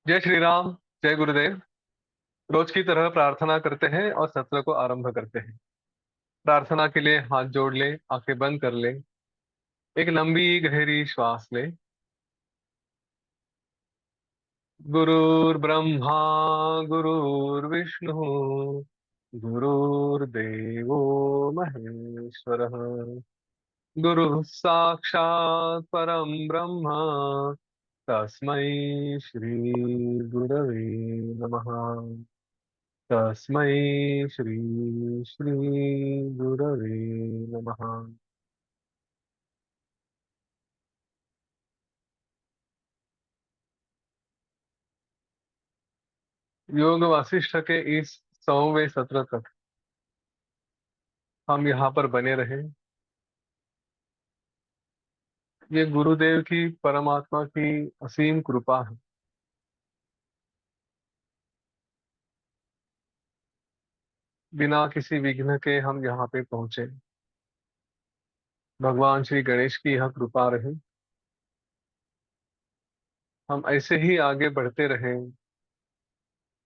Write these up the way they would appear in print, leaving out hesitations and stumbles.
जय श्री राम। जय गुरुदेव। रोज की तरह प्रार्थना करते हैं और सत्र को आरंभ करते हैं। प्रार्थना के लिए हाथ जोड़ ले, आंखें बंद कर ले, एक लंबी गहरी श्वास ले। गुरुर्ब्रह्मा गुरुर्विष्णु गुरुर्देवो महेश्वरः। गुरुः साक्षात् परम ब्रह्म, तस्मै श्री गुरवे नमः। तस्मै श्री श्री गुरवे नमः। योग वासिष्ठ के इस 100वें सत्र तक हम यहाँ पर बने रहे। ये गुरुदेव की, परमात्मा की असीम कृपा है। बिना किसी विघ्न के हम यहाँ पे पहुंचे। भगवान श्री गणेश की यह कृपा रहे, हम ऐसे ही आगे बढ़ते रहे,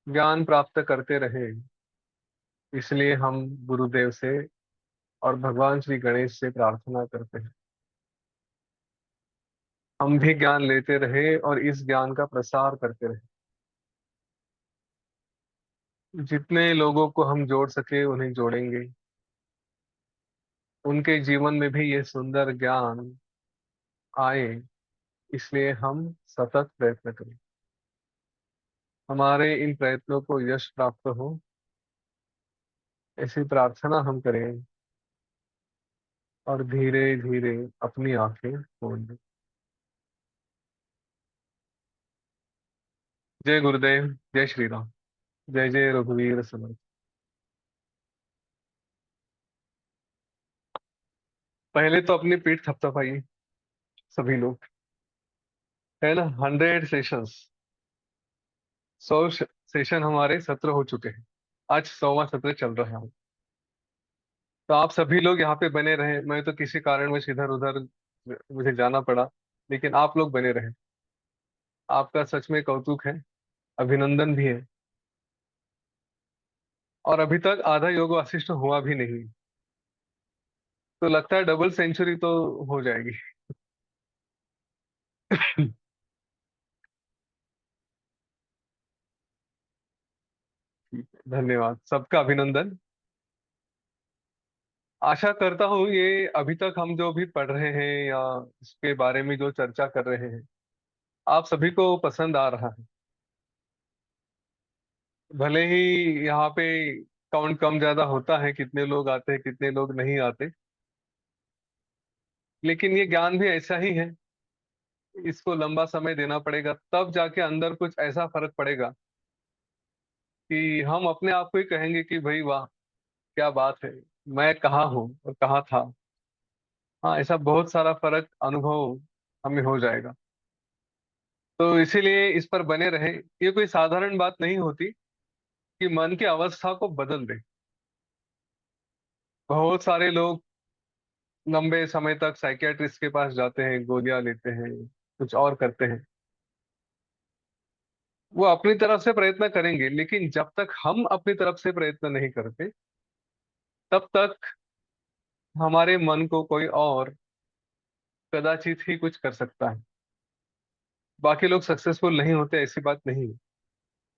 ज्ञान प्राप्त करते रहे। इसलिए हम गुरुदेव से और भगवान श्री गणेश से प्रार्थना करते हैं। हम भी ज्ञान लेते रहे और इस ज्ञान का प्रसार करते रहे। जितने लोगों को हम जोड़ सके उन्हें जोड़ेंगे, उनके जीवन में भी ये सुंदर ज्ञान आए। इसलिए हम सतत प्रयत्न करें, हमारे इन प्रयत्नों को यश प्राप्त हो, ऐसी प्रार्थना हम करें और धीरे धीरे अपनी आंखें खोल दें। जय गुरुदेव। जय श्री राम। जय जय रघुवीर समर्थ। पहले तो अपनी पीठ थपथपाइए सभी लोग। है ना, 100 सेशंस, 100 सेशन हमारे सत्र हो चुके हैं। आज 100वां सत्र चल रहा है। तो आप सभी लोग यहाँ पे बने रहे। मैं तो किसी कारणवश इधर उधर मुझे जाना पड़ा, लेकिन आप लोग बने रहे। आपका सच में कौतुक है, अभिनंदन भी है। और अभी तक आधा योग वासिष्ठ हुआ भी नहीं, तो लगता है डबल सेंचुरी तो हो जाएगी। धन्यवाद, सबका अभिनंदन। आशा करता हूँ ये अभी तक हम जो भी पढ़ रहे हैं या इसके बारे में जो चर्चा कर रहे हैं, आप सभी को पसंद आ रहा है। भले ही यहाँ पे काउंट कम ज्यादा होता है, कितने लोग आते हैं कितने लोग नहीं आते, लेकिन ये ज्ञान भी ऐसा ही है। इसको लंबा समय देना पड़ेगा, तब जाके अंदर कुछ ऐसा फर्क पड़ेगा कि हम अपने आप को ही कहेंगे कि भाई वाह, क्या बात है, मैं कहाँ हूँ और कहाँ था। हाँ, ऐसा बहुत सारा फर्क अनुभव हमें हो जाएगा। तो इसीलिए इस पर बने रहे। ये कोई साधारण बात नहीं होती कि मन की अवस्था को बदल दे। बहुत सारे लोग लंबे समय तक साइकियाट्रिस्ट के पास जाते हैं, गोलियां लेते हैं, कुछ और करते हैं। वो अपनी तरफ से प्रयत्न करेंगे, लेकिन जब तक हम अपनी तरफ से प्रयत्न नहीं करते, तब तक हमारे मन को कोई और कदाचित ही कुछ कर सकता है। बाकी लोग सक्सेसफुल नहीं होते, ऐसी बात नहीं है,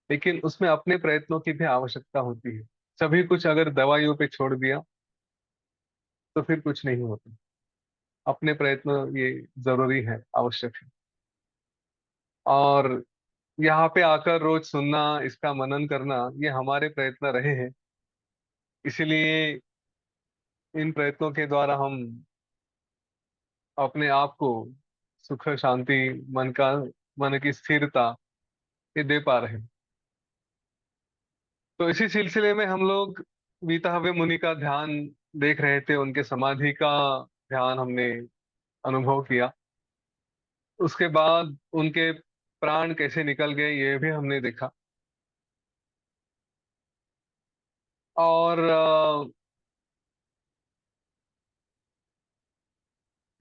लेकिन उसमें अपने प्रयत्नों की भी आवश्यकता होती है। सभी कुछ अगर दवाइयों पे छोड़ दिया तो फिर कुछ नहीं होता। अपने प्रयत्न ये जरूरी है, आवश्यक है। और यहाँ पे आकर रोज सुनना, इसका मनन करना, ये हमारे प्रयत्न रहे हैं। इसीलिए इन प्रयत्नों के द्वारा हम अपने आप को सुख शांति, मन का, मन की स्थिरता ये दे पा रहे हैं। तो इसी सिलसिले में हम लोग वीतहव्य मुनि का ध्यान देख रहे थे, उनके समाधि का ध्यान हमने अनुभव किया। उसके बाद उनके प्राण कैसे निकल गए ये भी हमने देखा। और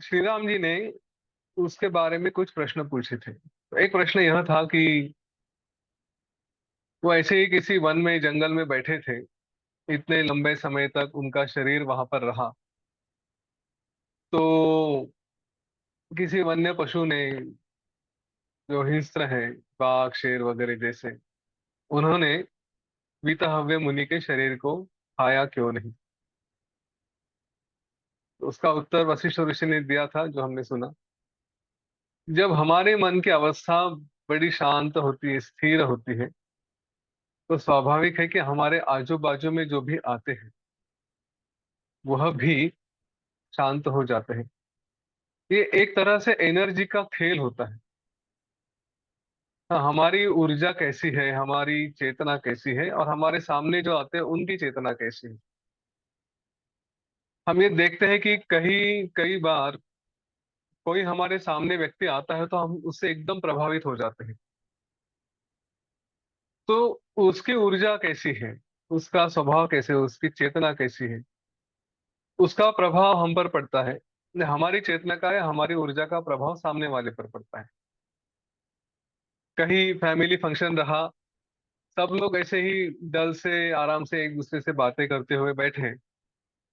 श्री राम जी ने उसके बारे में कुछ प्रश्न पूछे थे। तो एक प्रश्न यह था कि वो ऐसे ही किसी वन में जंगल में बैठे थे, इतने लंबे समय तक उनका शरीर वहां पर रहा। तो किसी वन्य पशु ने, जो हिंस्र है, बाघ शेर वगैरह जैसे, उन्होंने वीतहव्य मुनि के शरीर को खाया क्यों नहीं। तो उसका उत्तर वशिष्ठ ऋषि ने दिया था, जो हमने सुना। जब हमारे मन की अवस्था बड़ी शांत होती है, स्थिर होती है, तो स्वाभाविक है कि हमारे आजू बाजू में जो भी आते हैं वह भी शांत हो जाते हैं। ये एक तरह से एनर्जी का खेल होता है। हाँ, हमारी ऊर्जा कैसी है, हमारी चेतना कैसी है, और हमारे सामने जो आते हैं उनकी चेतना कैसी है। हम ये देखते हैं कि कई कई बार कोई हमारे सामने व्यक्ति आता है तो हम उससे एकदम प्रभावित हो जाते हैं। तो उसकी ऊर्जा कैसी है, उसका स्वभाव कैसे है, उसकी चेतना कैसी है, उसका प्रभाव हम पर पड़ता है। हमारी चेतना का है, हमारी ऊर्जा का प्रभाव सामने वाले पर पड़ता है। कहीं फैमिली फंक्शन रहा, सब लोग ऐसे ही डल से आराम से एक दूसरे से बातें करते हुए बैठे हैं।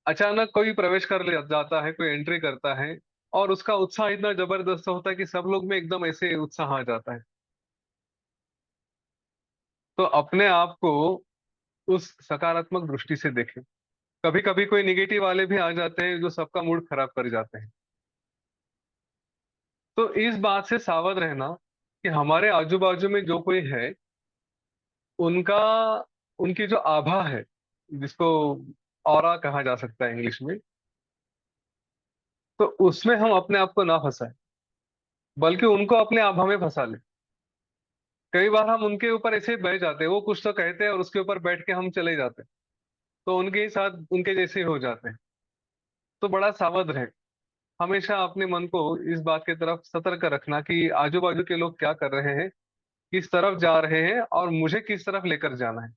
अचानक कोई प्रवेश कर ले जाता है, कोई एंट्री करता है, और उसका उत्साह इतना जबरदस्त होता है कि सब लोग में एकदम ऐसे उत्साह आ जाता है। तो अपने आप को उस सकारात्मक दृष्टि से देखें। कभी कभी कोई निगेटिव वाले भी आ जाते हैं जो सबका मूड खराब कर जाते हैं। तो इस बात से सावध रहना कि हमारे आजू बाजू में जो कोई है, उनका, उनकी जो आभा है, जिसको ऑरा कहा जा सकता है इंग्लिश में, तो उसमें हम अपने आप को ना फंसाएं, बल्कि उनको अपने आभा में फंसा लें। कई बार हम उनके ऊपर ऐसे ही बह जाते हैं, वो कुछ तो कहते हैं और उसके ऊपर बैठ के हम चले जाते हैं, तो उनके ही साथ उनके जैसे ही हो जाते हैं। तो बड़ा सावध रहे, हमेशा अपने मन को इस बात की तरफ सतर्क रखना कि आजू बाजू के लोग क्या कर रहे हैं, किस तरफ जा रहे हैं, और मुझे किस तरफ लेकर जाना है।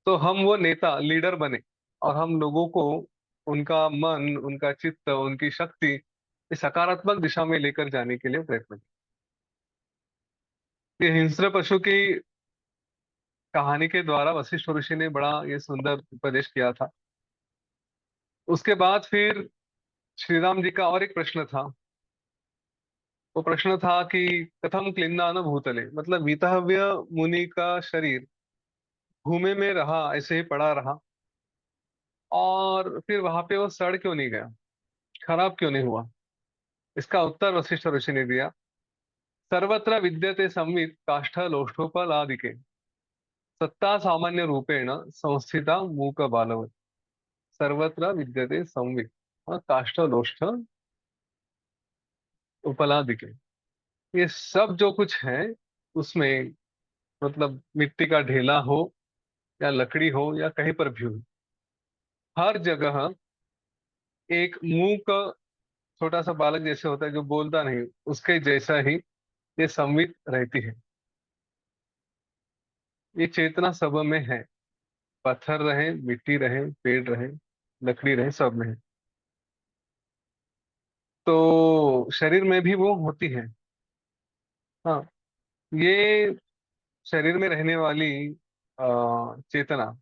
तो हम वो नेता लीडर बने, और हम लोगों को उनका मन, उनका चित्त, उनकी शक्ति इस सकारात्मक दिशा में लेकर जाने के लिए प्रयत्न करें। ये हिंस्र पशु की कहानी के द्वारा वशिष्ठ ऋषि ने बड़ा ये सुंदर उपदेश किया था। उसके बाद फिर श्री राम जी का और एक प्रश्न था। वो प्रश्न था कि कथम क्लिन्नान भूतले, मतलब वीतहव्य मुनि का शरीर भूमि में रहा, ऐसे ही पड़ा रहा, और फिर वहां पे वो सड़ क्यों नहीं गया, खराब क्यों नहीं हुआ। इसका उत्तर वशिष्ठ ऋषि ने दिया। सर्वत्र विद्यते संवित् काष्ठ लोष्ठोपलादिके, सत्ता सामान्य रूपेण संस्थिता मूक बालवत्। सर्वत्र विद्यते संवित्, काष्ठ लोष्ठ उपलादिके, ये सब जो कुछ है उसमें, मतलब मिट्टी का ढेला हो या लकड़ी हो या कहीं पर भी हो, हर जगह एक मूक छोटा सा बालक जैसे होता है जो बोलता नहीं, उसके जैसा ही ये संवित रहती है। ये चेतना सब में है, पत्थर रहे, मिट्टी रहे, पेड़ रहे, लकड़ी रहे, सब में है। तो शरीर में भी वो होती है। हाँ, ये शरीर में रहने वाली चेतना,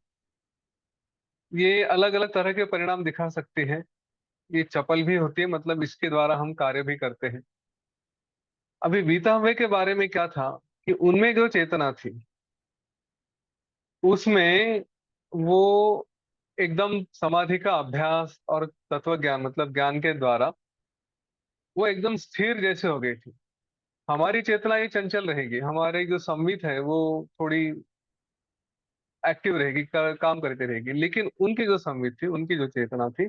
ये अलग अलग तरह के परिणाम दिखा सकती है। ये चपल भी होती है, मतलब इसके द्वारा हम कार्य भी करते हैं। अभी बीता हुए के बारे में क्या था कि उनमें जो चेतना थी, उसमें वो एकदम समाधि का अभ्यास और तत्व ज्ञान, मतलब ज्ञान के द्वारा वो एकदम स्थिर जैसे हो गई थी। हमारी चेतना ये चंचल रहेगी, हमारी जो संवित है वो थोड़ी एक्टिव रहेगी, काम करती रहेगी, लेकिन उनकी जो संवित थी, उनकी जो चेतना थी,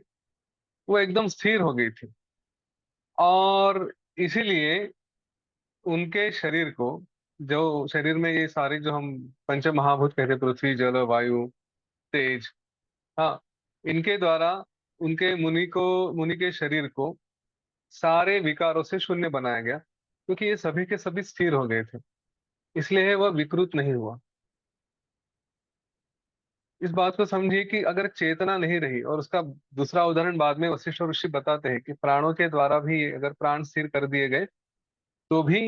वो एकदम स्थिर हो गई थी। और इसीलिए उनके शरीर को, जो शरीर में ये सारे जो हम पंच महाभूत कहते हैं, पृथ्वी जल वायु तेज, हाँ, इनके द्वारा उनके मुनि के शरीर को सारे विकारों से शून्य बनाया गया, क्योंकि ये सभी के सभी स्थिर हो गए थे, इसलिए वह विकृत नहीं हुआ। इस बात को समझिए कि अगर चेतना नहीं रही, और उसका दूसरा उदाहरण बाद में वशिष्ठ ऋषि बताते हैं कि प्राणों के द्वारा भी अगर प्राण स्थिर कर दिए गए तो भी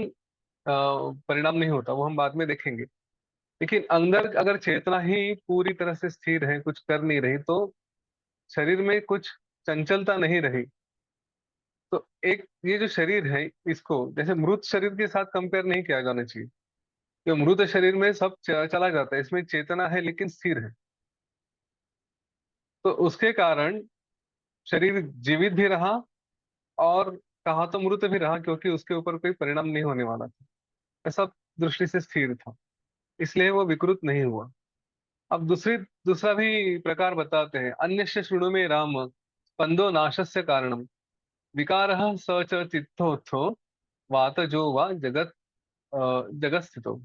परिणाम नहीं होता, वो हम बाद में देखेंगे। लेकिन अंदर अगर चेतना ही पूरी तरह से स्थिर है, कुछ कर नहीं रही, तो शरीर में कुछ चंचलता नहीं रही, तो एक ये जो शरीर है, इसको जैसे मृत शरीर के साथ कंपेयर नहीं किया जाना चाहिए। जो मृत शरीर में सब चला जाता है, इसमें चेतना है लेकिन स्थिर है। तो उसके कारण शरीर जीवित भी रहा, और कहा तो मृत भी रहा, क्योंकि उसके ऊपर कोई परिणाम नहीं होने वाला था। ऐसा दृष्टि से स्थिर था, इसलिए वो विकृत नहीं हुआ। अब दूसरा भी प्रकार बताते हैं। अन्यस्य शृणु में राम स्पंदो नाशस्य कारणम विकारः स च चित्तोत्थो वात जो वा जगत जगत स्थितो।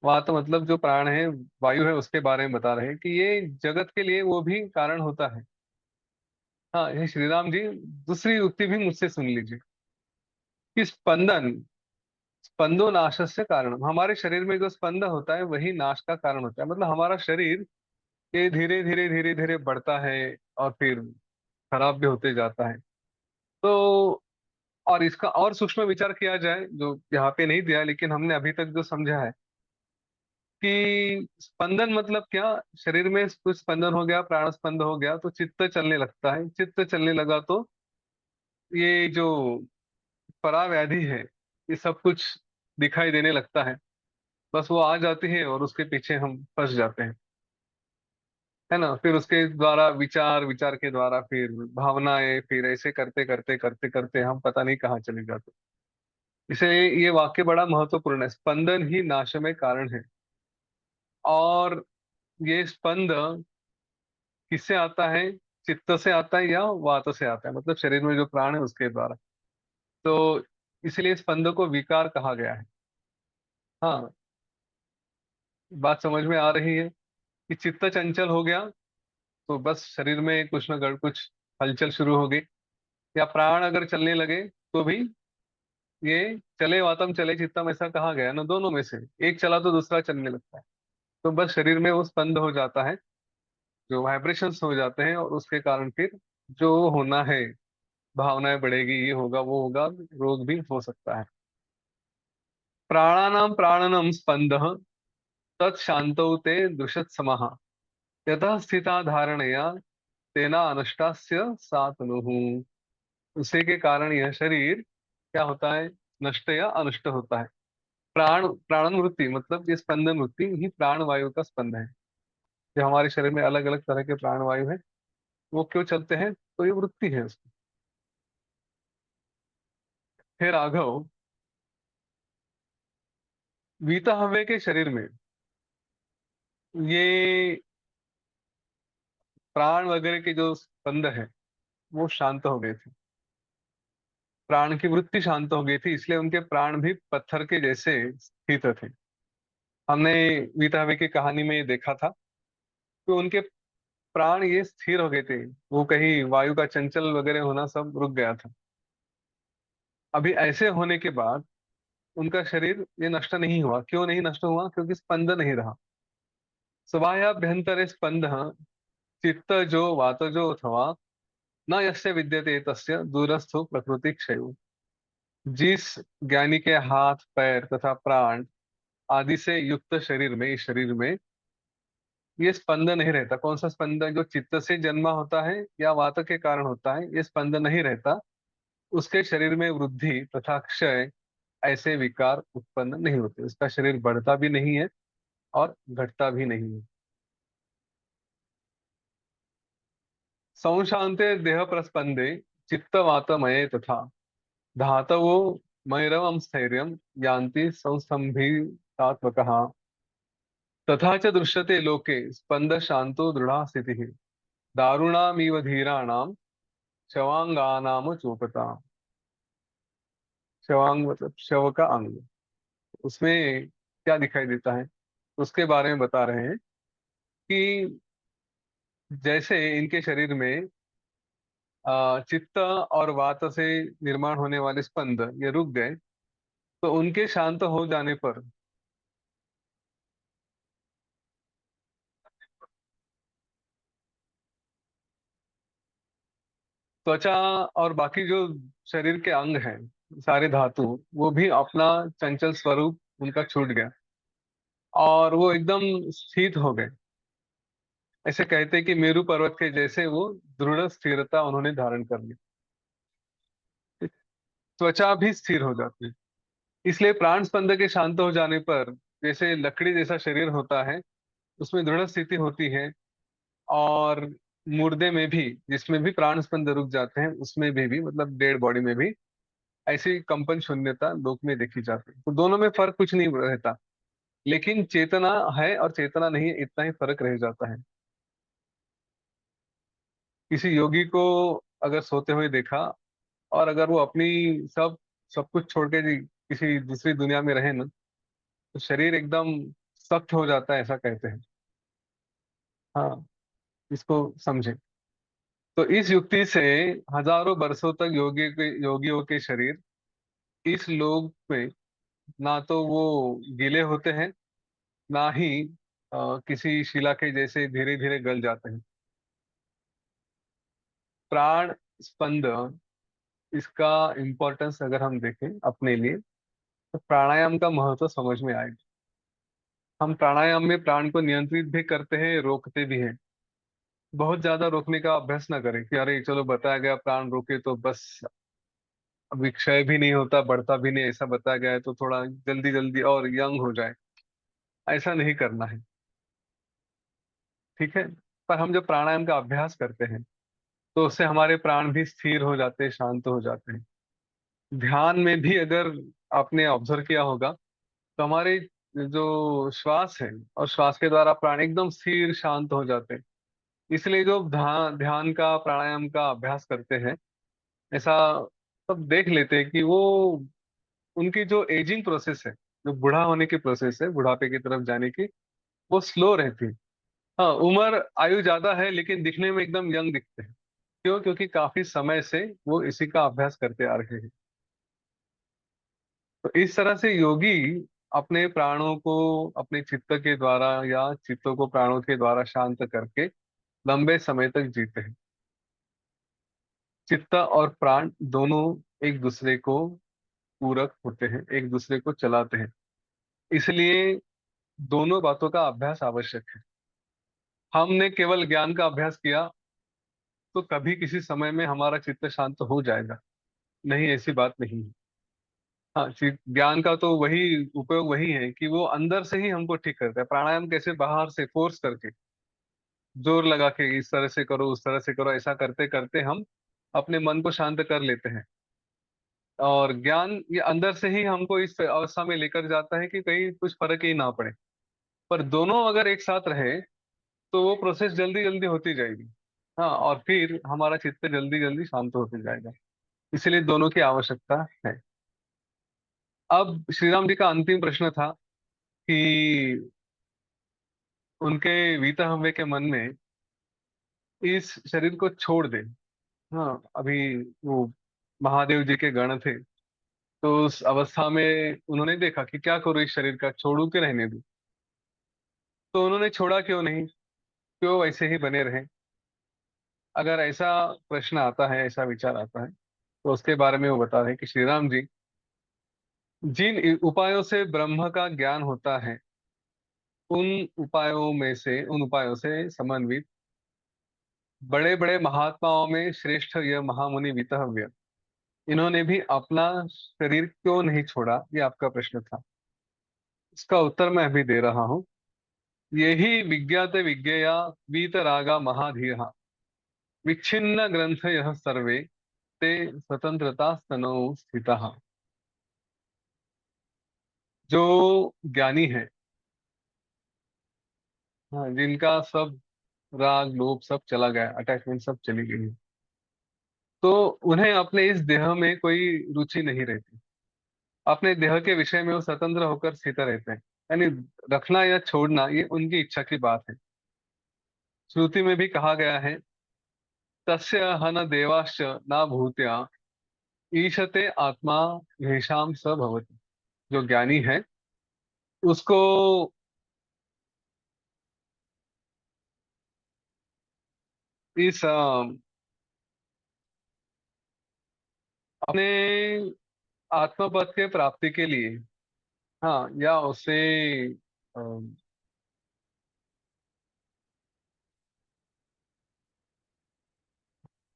वात मतलब जो प्राण है, वायु है, उसके बारे में बता रहे हैं कि ये जगत के लिए वो भी कारण होता है। हाँ, ये श्री राम जी, दूसरी युक्ति भी मुझसे सुन लीजिए कि स्पंदन, स्पंदो नाशस्य कारण, हमारे शरीर में जो स्पंद होता है वही नाश का कारण होता है। मतलब हमारा शरीर ये धीरे धीरे धीरे धीरे बढ़ता है और फिर खराब भी होते जाता है। तो और इसका और सूक्ष्म विचार किया जाए, जो यहाँ पे नहीं दिया लेकिन हमने अभी तक जो समझा है, कि स्पंदन मतलब क्या, शरीर में कुछ स्पंदन हो गया, प्राण स्पंद हो गया तो चित्त चलने लगता है, चित्त चलने लगा तो ये जो पराव्याधि है, ये सब कुछ दिखाई देने लगता है। बस वो आ जाती है और उसके पीछे हम फंस जाते हैं, है ना। फिर उसके द्वारा विचार, विचार के द्वारा फिर भावनाएं, फिर ऐसे करते करते करते करते हम पता नहीं कहाँ चले जाते। इसलिए ये वाक्य बड़ा महत्वपूर्ण है, स्पंदन ही नाश में कारण है। और ये स्पंद किससे आता है? चित्त से आता है या वात से आता है, मतलब शरीर में जो प्राण है उसके द्वारा। तो इसलिए स्पंद को विकार कहा गया है। हाँ, बात समझ में आ रही है कि चित्त चंचल हो गया तो बस शरीर में कुछ न कुछ हलचल शुरू हो गई, या प्राण अगर चलने लगे तो भी ये चले वातम चले चित्तम, ऐसा कहा गया है ना, दोनों में से एक चला तो दूसरा चलने लगता है। तो बस शरीर में वो स्पंद हो जाता है, जो वाइब्रेशंस हो जाते हैं, और उसके कारण फिर जो होना है, भावनाएं बढ़ेगी, ये होगा वो होगा, रोग भी हो सकता है। प्राणानाम प्राणनम स्पंदः तत्शान्तौ ते दृशत समः यतः स्थिता धारणया तेना अनुष्टास्य सातनुः। उसी के कारण यह शरीर क्या होता है? नष्ट या अनुष्ट होता है। प्राणन वृत्ति मतलब ये स्पंदन वृत्ति ही प्राण वायु का स्पंद है। जो हमारे शरीर में अलग अलग तरह के प्राण वायु है, वो क्यों चलते हैं? तो ये वृत्ति है उसकी। फिर राघव, वीतहव्य के शरीर में ये प्राण वगैरह के जो स्पंद है वो शांत हो गए थे, प्राण की वृत्ति शांत हो गई थी, इसलिए उनके प्राण भी पत्थर के जैसे स्थित थे। हमने वीतहव्य की कहानी में ये देखा था कि उनके प्राण ये स्थिर हो गए थे, वो कहीं वायु का चंचल वगैरह होना सब रुक गया था। अभी ऐसे होने के बाद उनका शरीर ये नष्ट नहीं हुआ। क्यों नहीं नष्ट हुआ? क्योंकि स्पंद नहीं रहा। स्वायाभ्यंतरे स्पंद चित्त जो वातजो अथवा न यस्य विद्यते तस्य दूरस्थो प्रकृति क्षयो। जिस ज्ञानी के हाथ, पैर तथा प्राण आदि से युक्त शरीर में, इस शरीर में ये स्पंद नहीं रहता। कौन सा स्पंद? जो चित्त से जन्मा होता है या वात के कारण होता है, ये स्पंद नहीं रहता। उसके शरीर में वृद्धि तथा क्षय ऐसे विकार उत्पन्न नहीं होते। उसका शरीर बढ़ता भी नहीं है और घटता भी नहीं है। संशांते देह प्रस्पंदे चित्तवातमये तथा धातवो मैरवं स्थैर्यं यान्ति संस्तंभितात्मकः तथा च दृश्यते लोके स्पंद शांतो दृढ़ा स्थितिः दारुणामिव धीराणां शवांगानाम चोपता। शवांग मतलब शव का अंग। उसमें क्या दिखाई देता है उसके बारे में बता रहे हैं कि जैसे इनके शरीर में चित्त और वात से निर्माण होने वाले स्पंद ये रुक गए, तो उनके शांत हो जाने पर त्वचा और बाकी जो शरीर के अंग हैं, सारे धातु, वो भी अपना चंचल स्वरूप उनका छूट गया। और वो एकदम स्थित हो गए। ऐसे कहते हैं कि मेरू पर्वत के जैसे वो दृढ़ स्थिरता उन्होंने धारण कर ली। त्वचा भी स्थिर हो जाती है। इसलिए प्राण स्पंद के शांत हो जाने पर, जैसे लकड़ी जैसा शरीर होता है, उसमें दृढ़ स्थिति होती है। और मुर्दे में भी, जिसमें भी प्राण स्पंद रुक जाते हैं, उसमें भी मतलब डेड बॉडी में भी ऐसी कंपन शून्यता लोक में देखी जाती है। तो दोनों में फर्क कुछ नहीं रहता, लेकिन चेतना है और चेतना नहीं है, इतना ही फर्क रह जाता है। किसी योगी को अगर सोते हुए देखा, और अगर वो अपनी सब सब कुछ छोड़ के किसी दूसरी दुनिया में रहे ना, तो शरीर एकदम सख्त हो जाता है, ऐसा कहते हैं। हाँ, इसको समझे। तो इस युक्ति से हजारों वर्षों तक योगियों के शरीर इस लोक में ना तो वो गीले होते हैं, ना ही किसी शिला के जैसे धीरे धीरे गल जाते हैं। प्राण स्पंद, इसका इम्पोर्टेंस अगर हम देखें अपने लिए, तो प्राणायाम का महत्व समझ में आएगा। हम प्राणायाम में प्राण को नियंत्रित भी करते हैं, रोकते भी हैं। बहुत ज्यादा रोकने का अभ्यास ना करें कि अरे चलो बताया गया प्राण रोके तो बस अभी क्षय भी नहीं होता, बढ़ता भी नहीं, ऐसा बताया गया है तो थोड़ा जल्दी जल्दी और यंग हो जाए। ऐसा नहीं करना है। ठीक है। पर हम जब प्राणायाम का अभ्यास करते हैं, तो उससे हमारे प्राण भी स्थिर हो जाते हैं, शांत हो जाते हैं। ध्यान में भी अगर आपने ऑब्जर्व किया होगा, तो हमारे जो श्वास है और श्वास के द्वारा प्राण एकदम स्थिर शांत हो जाते हैं। इसलिए जो ध्यान ध्यान का प्राणायाम का अभ्यास करते हैं, ऐसा सब देख लेते हैं कि वो उनकी जो एजिंग प्रोसेस है, जो बूढ़ा होने की प्रोसेस है, बुढ़ापे की तरफ जाने की, वो स्लो रहती है। हाँ, उम्र आयु ज्यादा है लेकिन दिखने में एकदम यंग दिखते हैं। क्यों? क्योंकि काफी समय से वो इसी का अभ्यास करते आ रहे हैं। तो इस तरह से योगी अपने प्राणों को अपने चित्त के द्वारा या चित्तों को प्राणों के द्वारा शांत करके लंबे समय तक जीते हैं। चित्त और प्राण दोनों एक दूसरे को पूरक होते हैं, एक दूसरे को चलाते हैं। इसलिए दोनों बातों का अभ्यास आवश्यक है। हमने केवल ज्ञान का अभ्यास किया तो कभी किसी समय में हमारा चित्त शांत हो जाएगा? नहीं, ऐसी बात नहीं है। हाँ, ज्ञान का तो वही उपयोग वही है कि वो अंदर से ही हमको ठीक करता है। प्राणायाम कैसे बाहर से फोर्स करके, जोर लगा के इस तरह से करो उस तरह से करो, ऐसा करते करते हम अपने मन को शांत कर लेते हैं। और ज्ञान ये अंदर से ही हमको इस अवस्था में लेकर जाता है कि कहीं कुछ फर्क ही ना पड़े। पर दोनों अगर एक साथ रहे, तो वो प्रोसेस जल्दी जल्दी होती जाएगी। हाँ, और फिर हमारा चित्त जल्दी जल्दी शांत होते जाएगा। इसलिए दोनों की आवश्यकता है। अब श्री राम जी का अंतिम प्रश्न था कि उनके वीतहव्य हुए के मन में इस शरीर को छोड़ दे। हाँ, अभी वो महादेव जी के गण थे, तो उस अवस्था में उन्होंने देखा कि क्या करूँ, इस शरीर का छोड़ू के रहने दूं। तो उन्होंने छोड़ा क्यों नहीं, क्यों वैसे ही बने रहे? अगर ऐसा प्रश्न आता है, ऐसा विचार आता है, तो उसके बारे में वो बता रहे हैं कि श्री राम जी, जिन उपायों से ब्रह्म का ज्ञान होता है, उन उपायों से समन्वित बड़े बड़े महात्माओं में श्रेष्ठ यह महामुनि वितहव्य, इन्होंने भी अपना शरीर क्यों नहीं छोड़ा? ये आपका प्रश्न था। इसका उत्तर मैं अभी दे रहा हूँ। यही विज्ञात विज्ञेया वीतरागा महाधीरा, विच्छिन्न ग्रंथ यह सर्वे, ते स्वतंत्रता स्तनौ स्थितः। जो ज्ञानी है, हाँ, जिनका सब राग लोभ सब चला गया, अटैचमेंट सब चली गई है, तो उन्हें अपने इस देह में कोई रुचि नहीं रहती। अपने देह के विषय में वो स्वतंत्र होकर स्थित रहते हैं। यानी रखना या छोड़ना ये उनकी इच्छा की बात है। श्रुति में भी कहा गया है, तस्य हन देवाश्च न भूत्या ईशते आत्मा येषाम स भवति। जो ज्ञानी है, उसको इस अपने आत्मपद के प्राप्ति के लिए, हाँ, या उसे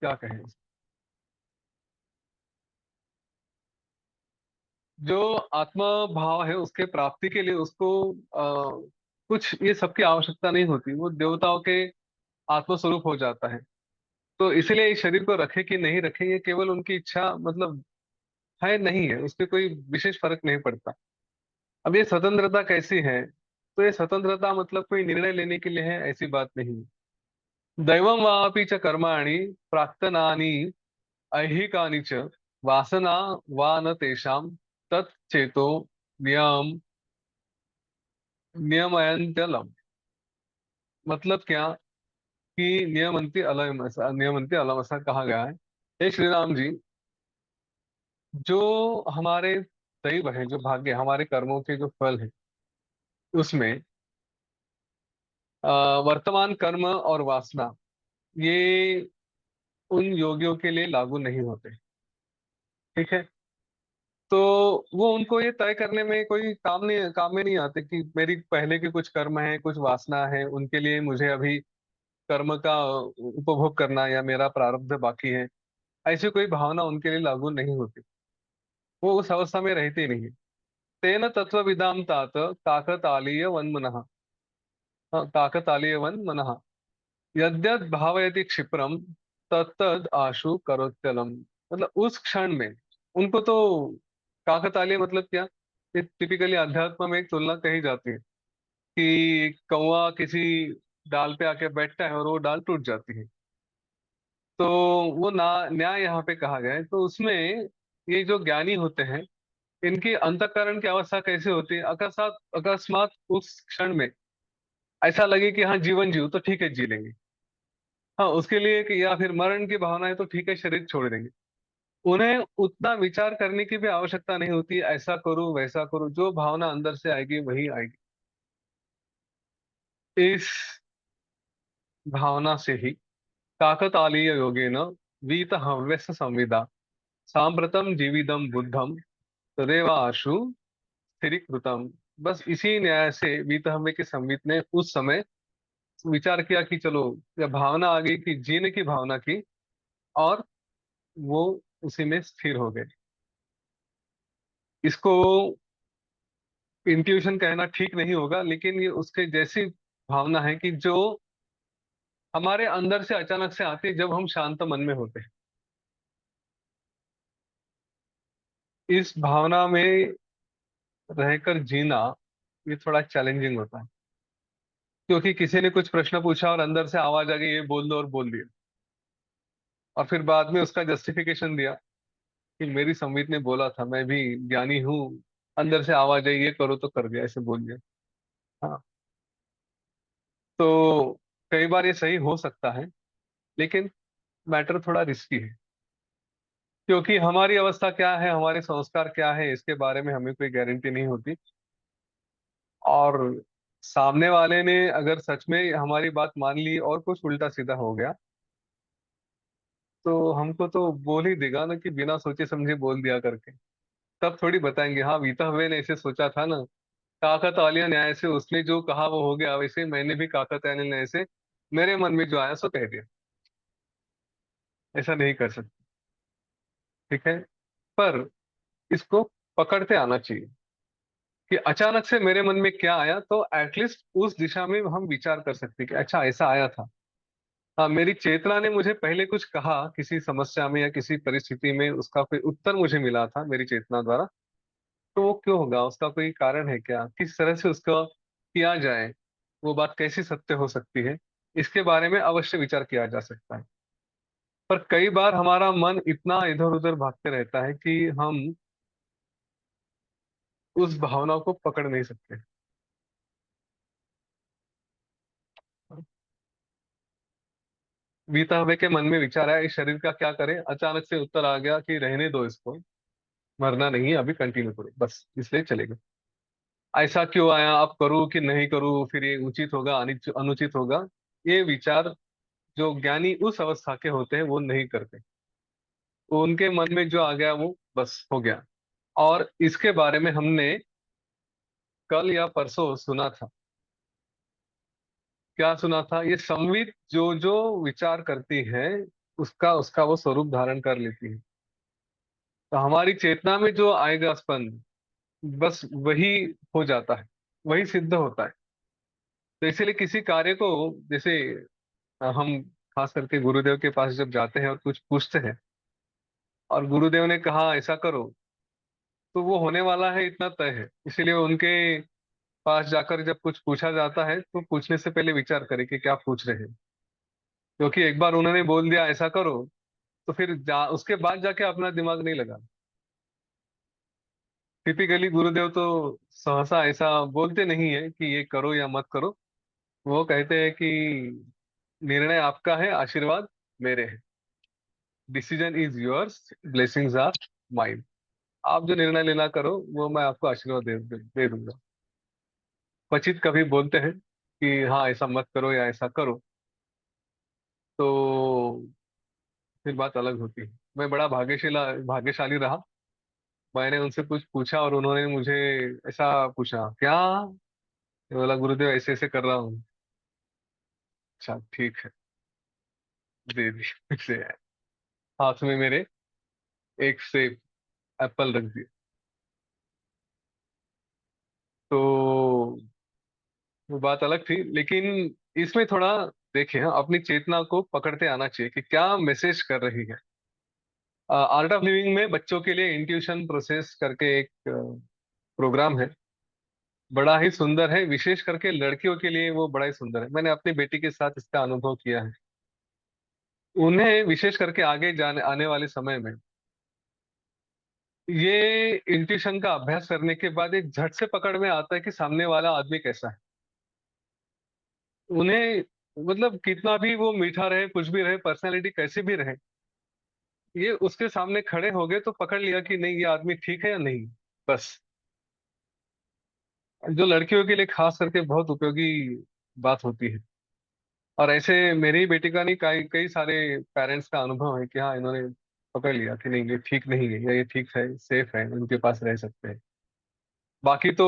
क्या कहें, जो आत्मा भाव है उसके प्राप्ति के लिए उसको कुछ ये सबकी आवश्यकता नहीं होती, वो देवताओं के आत्मस्वरूप हो जाता है। तो इसलिए इस शरीर को रखे कि नहीं रखे ये केवल उनकी इच्छा, मतलब है नहीं है, उससे कोई विशेष फर्क नहीं पड़ता। अब ये स्वतंत्रता कैसी है, तो ये स्वतंत्रता मतलब कोई निर्णय लेने के लिए है, ऐसी बात नहीं है। दैवं वापि च कर्माणि प्राक्तनानि ऐहिकानि च वासना वा न तेषां तच्चेतो नियम नियमयन्त्यलम्। मतलब क्या कि नियमन्ति अलम ऐसा कहा गया है। हे श्री राम जी, जो हमारे दैव है, जो भाग्य, हमारे कर्मों के जो फल है, उसमें अ, वर्तमान कर्म और वासना, ये उन योगियों के लिए लागू नहीं होते। ठीक है। तो वो उनको ये तय करने में कोई काम में नहीं आते कि मेरी पहले के कुछ कर्म है, कुछ वासना है, उनके लिए मुझे अभी कर्म का उपभोग करना, या मेरा प्रारब्ध बाकी है, ऐसी कोई भावना उनके लिए लागू नहीं होती। वो उस अवस्था में रहते ही नहीं। तेन तत्वविदाम तात काकतालीय वन्मनः। हाँ, काकतालीय वन्मनः यद्यद् भावयति क्षिप्रम तत्तद आशु करोत्यलम। मतलब उस क्षण में उनको तो काकतालीय मतलब क्या, ये टिपिकली अध्यात्म में एक तुलना कही जाती है कि कौवा किसी डाल पे आके बैठता है और वो डाल टूट जाती है। तो वो ना न्याय यहाँ पे कहा गया है। तो उसमें ये जो ज्ञानी होते हैं, इनकी अंतःकरण की अवस्था कैसे होती है, अकस्मात अकस्मात उस क्षण में ऐसा लगे कि हाँ जीवन जीव तो ठीक है, जी लेंगे। हाँ, उसके लिए कि या फिर मरण की भावना है तो ठीक है, शरीर छोड़ देंगे। उन्हें उतना विचार करने की भी आवश्यकता नहीं होती, ऐसा करूं वैसा करूं, जो भावना अंदर से आएगी वही आएगी। इस भावना से ही काकतालीय योगेन वीत हव्यस संविदा सांप्रतम जीविदम बुद्धम तदेव आशु स्थिरीकृतम। बस इसी न्याय से वीतहव्य के संवित ने उस समय विचार किया कि चलो, या भावना आ गई कि जीने की भावना की, और वो उसी में स्थिर हो गए। इसको इंट्यूशन कहना ठीक नहीं होगा, लेकिन ये उसके जैसी भावना है कि जो हमारे अंदर से अचानक से आती है जब हम शांत मन में होते हैं। इस भावना में रहकर जीना ये थोड़ा चैलेंजिंग होता है, क्योंकि किसी ने कुछ प्रश्न पूछा और अंदर से आवाज आ गई ये बोल दो, और बोल दिया, और फिर बाद में उसका जस्टिफिकेशन दिया कि मेरी संवित ने बोला था, मैं भी ज्ञानी हूँ, अंदर से आवाज आई ये करो तो कर दिया, ऐसे बोल दिया। हाँ। तो कई बार ये सही हो सकता है, लेकिन मैटर थोड़ा रिस्की है, क्योंकि हमारी अवस्था क्या है, हमारे संस्कार क्या है, इसके बारे में हमें कोई गारंटी नहीं होती। और सामने वाले ने अगर सच में हमारी बात मान ली और कुछ उल्टा सीधा हो गया, तो हमको तो बोल ही देगा ना कि बिना सोचे समझे बोल दिया करके। तब थोड़ी बताएंगे हाँ वीता हुए ने ऐसे सोचा था ना, काकतालीय न्याय से उसने जो कहा वो हो गया, वैसे मैंने भी काकतालीय न्याय से मेरे मन में जो आया सो कह दिया। ऐसा नहीं कर सकते। ठीक है। पर इसको पकड़ते आना चाहिए कि अचानक से मेरे मन में क्या आया, तो एटलीस्ट उस दिशा में हम विचार कर सकते हैं कि अच्छा ऐसा आया था। हाँ, मेरी चेतना ने मुझे पहले कुछ कहा किसी समस्या में या किसी परिस्थिति में, उसका कोई उत्तर मुझे मिला था मेरी चेतना द्वारा। तो वो क्यों होगा, उसका कोई कारण है क्या, किस तरह से उसका किया जाए, वो बात कैसी सत्य हो सकती है, इसके बारे में अवश्य विचार किया जा सकता है। पर कई बार हमारा मन इतना इधर उधर भागते रहता है कि हम उस भावना को पकड़ नहीं सकते। बीता हुए के मन में विचार आया इस शरीर का क्या करें, अचानक से उत्तर आ गया कि रहने दो इसको, मरना नहीं है, अभी कंटिन्यू करो बस, इसलिए चलेगा। ऐसा क्यों आया, अब करूं कि नहीं करूं, फिर ये उचित होगा अनुचित होगा, ये विचार जो ज्ञानी उस अवस्था के होते हैं वो नहीं करते। वो उनके मन में जो आ गया वो बस हो गया। और इसके बारे में हमने कल या परसों सुना था। क्या सुना था? ये संवित जो जो विचार करती है, उसका उसका वो स्वरूप धारण कर लेती है। तो हमारी चेतना में जो आएगा स्पंद, बस वही हो जाता है, वही सिद्ध होता है। तो इसीलिए किसी कार्य को, जैसे हम खास करके गुरुदेव के पास जब जाते हैं और कुछ पूछते हैं, और गुरुदेव ने कहा ऐसा करो, तो वो होने वाला है इतना तय है। इसीलिए उनके पास जाकर जब कुछ पूछा जाता है तो पूछने से पहले विचार करें कि क्या पूछ रहे हैं। क्योंकि एक बार उन्होंने बोल दिया ऐसा करो, तो फिर उसके बाद जाके अपना दिमाग नहीं लगा। टिपिकली गुरुदेव तो सहसा ऐसा बोलते नहीं है कि ये करो या मत करो। वो कहते हैं कि निर्णय आपका है, आशीर्वाद मेरे हैं। Decision is yours, blessings are mine. आप जो निर्णय लेना करो, वो मैं आपको आशीर्वाद दे दूंगा। क्वचित कभी बोलते हैं कि हाँ ऐसा मत करो या ऐसा करो, तो फिर बात अलग होती है। मैं बड़ा भाग्यशाली रहा। मैंने उनसे कुछ पूछा और उन्होंने मुझे ऐसा पूछा क्या, मैं बोला गुरुदेव ऐसे ऐसे कर रहा हूँ। अच्छा ठीक है, दे दी से। हाथ में मेरे एक सेब, एप्पल रख दिया। तो वो बात अलग थी, लेकिन इसमें थोड़ा देखें, हाँ, अपनी चेतना को पकड़ते आना चाहिए कि क्या मैसेज कर रही है। आर्ट ऑफ लिविंग में बच्चों के लिए इंट्यूशन प्रोसेस करके एक प्रोग्राम है। बड़ा ही सुंदर है, विशेष करके लड़कियों के लिए वो बड़ा ही सुंदर है। मैंने अपनी बेटी के साथ इसका अनुभव किया है। उन्हें विशेष करके आगे जाने आने वाले समय में ये इंट्यूशन का अभ्यास करने के बाद एक झट से पकड़ में आता है कि सामने वाला आदमी कैसा है। उन्हें मतलब कितना भी वो मीठा रहे, कुछ भी रहे, पर्सनैलिटी कैसी भी रहे, ये उसके सामने खड़े हो गए तो पकड़ लिया कि नहीं ये आदमी ठीक है या नहीं। बस। जो लड़कियों के लिए खास करके बहुत उपयोगी बात होती है। और ऐसे मेरी ही बेटी का नहीं, कई कई सारे पेरेंट्स का अनुभव है कि हाँ इन्होंने पकड़ लिया कि नहीं ये ठीक नहीं है, या ये ठीक है, सेफ है, उनके पास रह सकते हैं। बाकी तो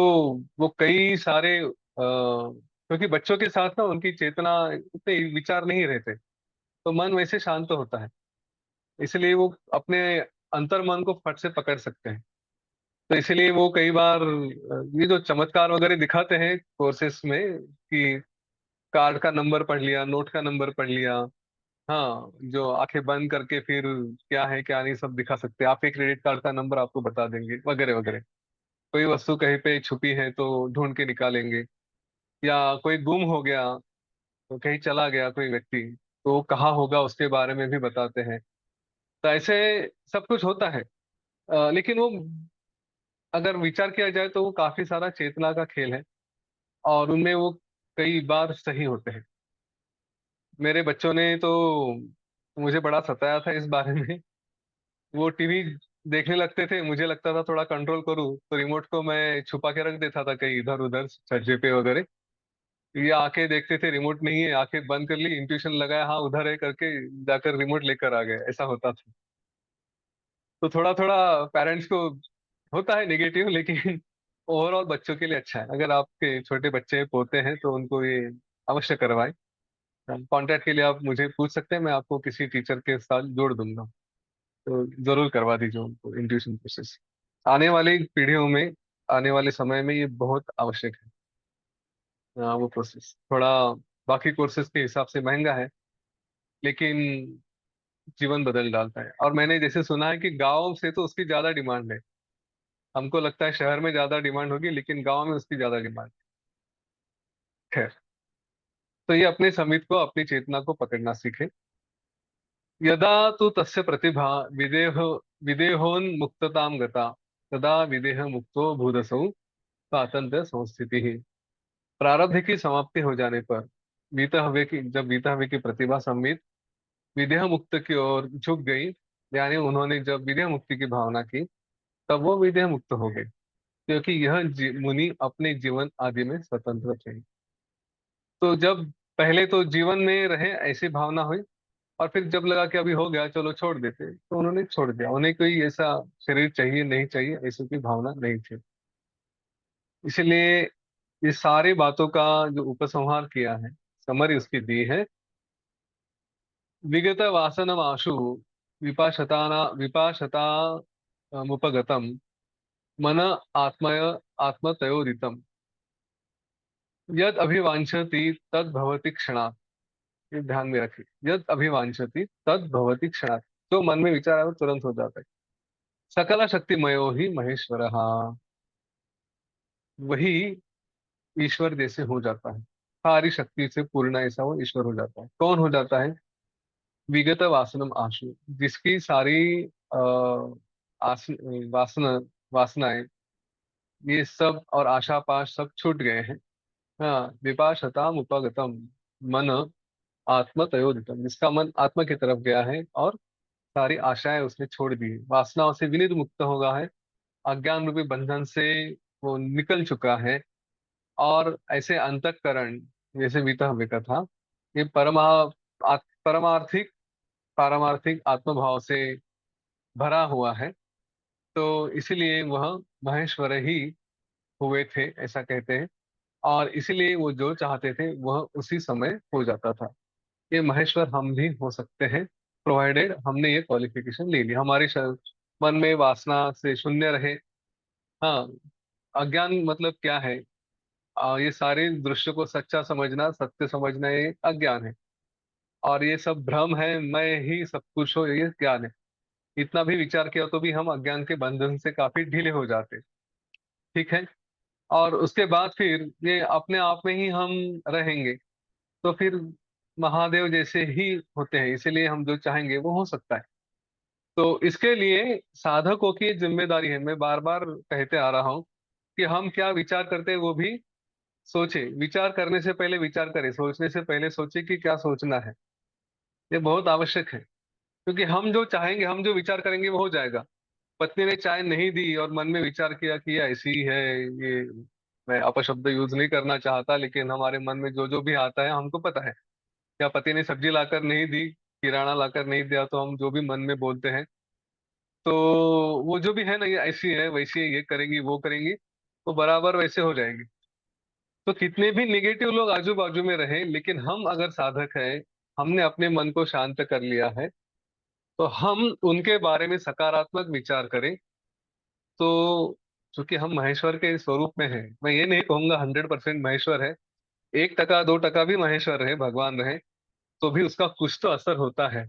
वो कई सारे क्योंकि बच्चों के साथ ना उनकी चेतना, उतने विचार नहीं रहते, तो मन वैसे शांत होता है। इसलिए वो अपने अंतर मन को फट से पकड़ सकते हैं। तो इसलिए वो कई बार ये जो चमत्कार वगैरह दिखाते हैं कोर्सेस में, कि कार्ड का नंबर पढ़ लिया, नोट का नंबर पढ़ लिया। हाँ, जो आंखें बंद करके फिर क्या है क्या नहीं सब दिखा सकते हैं, आपके क्रेडिट कार्ड का नंबर आपको बता देंगे वगैरह वगैरह। कोई वस्तु कहीं पे छुपी है तो ढूंढ के निकालेंगे, या कोई गुम हो गया, तो कहीं चला गया कोई व्यक्ति, तो वो कहाँ होगा उसके बारे में भी बताते हैं। तो ऐसे सब कुछ होता है। लेकिन वो अगर विचार किया जाए तो वो काफी सारा चेतना का खेल है, और उनमें वो कई बार सही होते हैं। मेरे बच्चों ने तो मुझे बड़ा सताया था इस बारे में। वो टीवी देखने लगते थे, मुझे लगता था थोड़ा कंट्रोल करूँ, तो रिमोट को मैं छुपा के रख देता था कहीं इधर उधर छज्जे पे वगैरह। ये आके देखते थे रिमोट नहीं है, आंखें बंद कर ली, इंट्यूशन लगाया हाँ उधर है करके, जाकर रिमोट लेकर आ गए, ऐसा होता था। तो थोड़ा थोड़ा पेरेंट्स को होता है नेगेटिव, लेकिन ओवरऑल बच्चों के लिए अच्छा है। अगर आपके छोटे बच्चे पोते हैं तो उनको ये अवश्य करवाएं। कांटेक्ट के लिए आप मुझे पूछ सकते हैं, मैं आपको किसी टीचर के साथ जोड़ दूंगा। तो जरूर करवा दीजिए उनको इंट्यूशन प्रोसेस। आने वाली पीढ़ियों में, आने वाले समय में ये बहुत आवश्यक है। वो प्रोसेस थोड़ा बाकी कोर्सेज के हिसाब से महंगा है, लेकिन जीवन बदल डालता है। और मैंने जैसे सुना है कि गांव से तो उसकी ज्यादा डिमांड है। हमको लगता है शहर में ज्यादा डिमांड होगी, लेकिन गांव में उसकी ज्यादा डिमांड है। तो ये अपने समित को, अपनी चेतना को पकड़ना सीखे। यदा तु तस्य प्रतिभा विदेहोन्मुक्ततां गता, तदा विदेह मुक्तो भूदसौ स्वातंत्र्य संस्थिति ही। प्रारब्ध की समाप्ति हो जाने पर, जब बीता हुए की प्रतिभा सम्मित विदेह मुक्त की ओर झुक गई, यानी उन्होंने जब विदेह मुक्ति की भावना की, तब वो विदेह मुक्त हो गए। क्योंकि यह मुनि अपने जीवन आदि में स्वतंत्र थे। तो जब पहले तो जीवन में रहे ऐसी भावना हुई, और फिर जब लगा कि अभी हो गया चलो छोड़ देते, तो उन्होंने छोड़ दिया। उन्हें कोई ऐसा शरीर चाहिए नहीं चाहिए ऐसी कोई भावना नहीं थी। इसलिए ये सारी बातों का जो उपसंहार किया है, समरी उसकी दी है। विगत वासनम आशु विपाशता मुपगतम मन आत्मय आत्मतयोदितम यद अभिवांछति तद भवति क्षणात्। ये ध्यान में रखिए, यद अभिवांछति तद भवति क्षणात्। जो मन में विचार है वो तुरंत हो जाता है। सकल शक्तिमयो ही महेश्वर, वही ईश्वर जैसे हो जाता है। सारी शक्ति से पूर्ण ऐसा वो ईश्वर हो जाता है। कौन हो जाता है? विगत वासनम आशु, जिसकी सारी आ, आस वासना वासनाएं, ये सब और आशापाश सब छूट गए हैं। हाँ, विपाशताम उपगतम मन आत्म तयोदितम, जिसका मन आत्मा की तरफ गया है और सारी आशाएं उसने छोड़ दी, वासनाओं से विनिर्मुक्त मुक्त होगा है, अज्ञान रूपी बंधन से वो निकल चुका है। और ऐसे अंतःकरण, जैसे वीतहव्य का था, ये परमार्थिक पारमार्थिक आत्मभाव से भरा हुआ है। तो इसीलिए वह महेश्वर ही हुए थे, ऐसा कहते हैं। और इसीलिए वो जो चाहते थे वह उसी समय हो जाता था। ये महेश्वर हम भी हो सकते हैं, प्रोवाइडेड हमने ये क्वालिफिकेशन ले ली, हमारे मन में वासना से शून्य रहे। हाँ, अज्ञान मतलब क्या है? ये सारे दृश्य को सच्चा समझना, सत्य समझना, ये अज्ञान है। और ये सब भ्रम है, मैं ही सब कुछ हो, ये ज्ञान है। इतना भी विचार किया तो भी हम अज्ञान के बंधन से काफी ढीले हो जाते। ठीक है। और उसके बाद फिर ये अपने आप में ही हम रहेंगे, तो फिर महादेव जैसे ही होते हैं, इसीलिए हम जो चाहेंगे वो हो सकता है। तो इसके लिए साधकों की जिम्मेदारी है, मैं बार बार कहते आ रहा हूँ, कि हम क्या विचार करते हैं वो भी सोचे। विचार करने से पहले विचार करें, सोचने से पहले सोचे कि क्या सोचना है। ये बहुत आवश्यक है, क्योंकि हम जो चाहेंगे, हम जो विचार करेंगे वो हो जाएगा। पत्नी ने चाय नहीं दी और मन में विचार किया कि ये ऐसी ही है, ये मैं अपशब्द यूज नहीं करना चाहता, लेकिन हमारे मन में जो जो भी आता है हमको पता है। या पति ने सब्जी लाकर नहीं दी, किराना लाकर नहीं दिया, तो हम जो भी मन में बोलते हैं, तो वो जो भी है ना, ये ऐसी है वैसी है, ये करेंगी वो करेंगी, तो बराबर वैसे हो जाएंगे। तो कितने भी निगेटिव लोग आजू बाजू में रहे, लेकिन हम अगर साधक हैं, हमने अपने मन को शांत कर लिया है, तो हम उनके बारे में सकारात्मक विचार करें। तो चूंकि हम महेश्वर के स्वरूप में हैं, मैं ये नहीं कहूंगा 100% महेश्वर है, 1% 2% भी महेश्वर रहे, भगवान रहे, तो भी उसका कुछ तो असर होता है।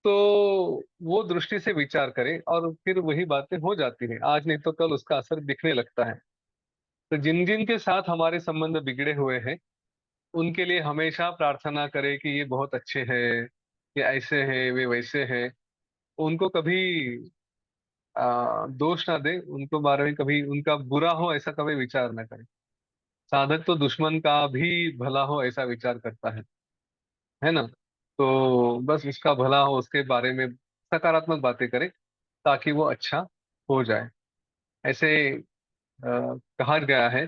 तो वो दृष्टि से विचार करें और फिर वही बातें हो जाती हैं, आज नहीं तो कल उसका असर दिखने लगता है। तो जिन जिन के साथ हमारे संबंध बिगड़े हुए हैं, उनके लिए हमेशा प्रार्थना करें कि ये बहुत अच्छे हैं, ये ऐसे हैं, वे वैसे हैं। उनको कभी दोष ना दे, उनको बारे में कभी उनका बुरा हो ऐसा कभी विचार ना करें। साधक तो दुश्मन का भी भला हो ऐसा विचार करता है ना। तो बस उसका भला हो, उसके बारे में सकारात्मक बातें करें, ताकि वो अच्छा हो जाए। ऐसे कहा गया है,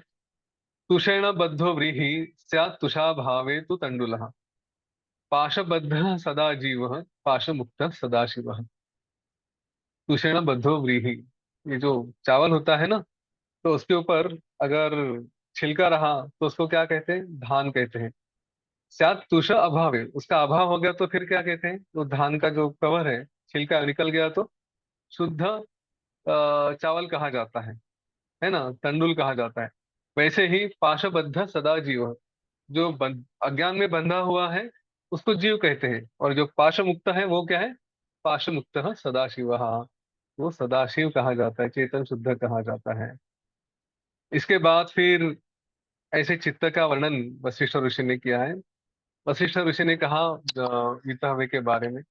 तुषेण बद्धो व्रीहि स्यात् तुषा भावे तु तंडुलः, पाशबद्ध सदा जीवः पाशमुक्त सदा शिवः। तुषेण बद्धो व्रीहि, ये जो चावल होता है ना, तो उसके ऊपर अगर छिलका रहा तो उसको क्या कहते हैं? धान कहते हैं। शायद तुषा अभाव है, उसका अभाव हो गया तो फिर क्या कहते हैं? तो धान का जो कवर है, छिलका निकल गया तो शुद्ध चावल कहा जाता है ना, तंडुल कहा जाता है। वैसे ही पाशबद्ध सदा जीव, जो अज्ञान में बंधा हुआ है उसको जीव कहते हैं, और जो पाश मुक्त है वो क्या है? पाश मुक्त सदाशिव, वो सदाशिव कहा जाता है, चेतन शुद्ध कहा जाता है। इसके बाद फिर ऐसे चित्त का वर्णन वशिष्ठ ऋषि ने किया है। वशिष्ठ ऋषि ने कहा गीता के बारे में,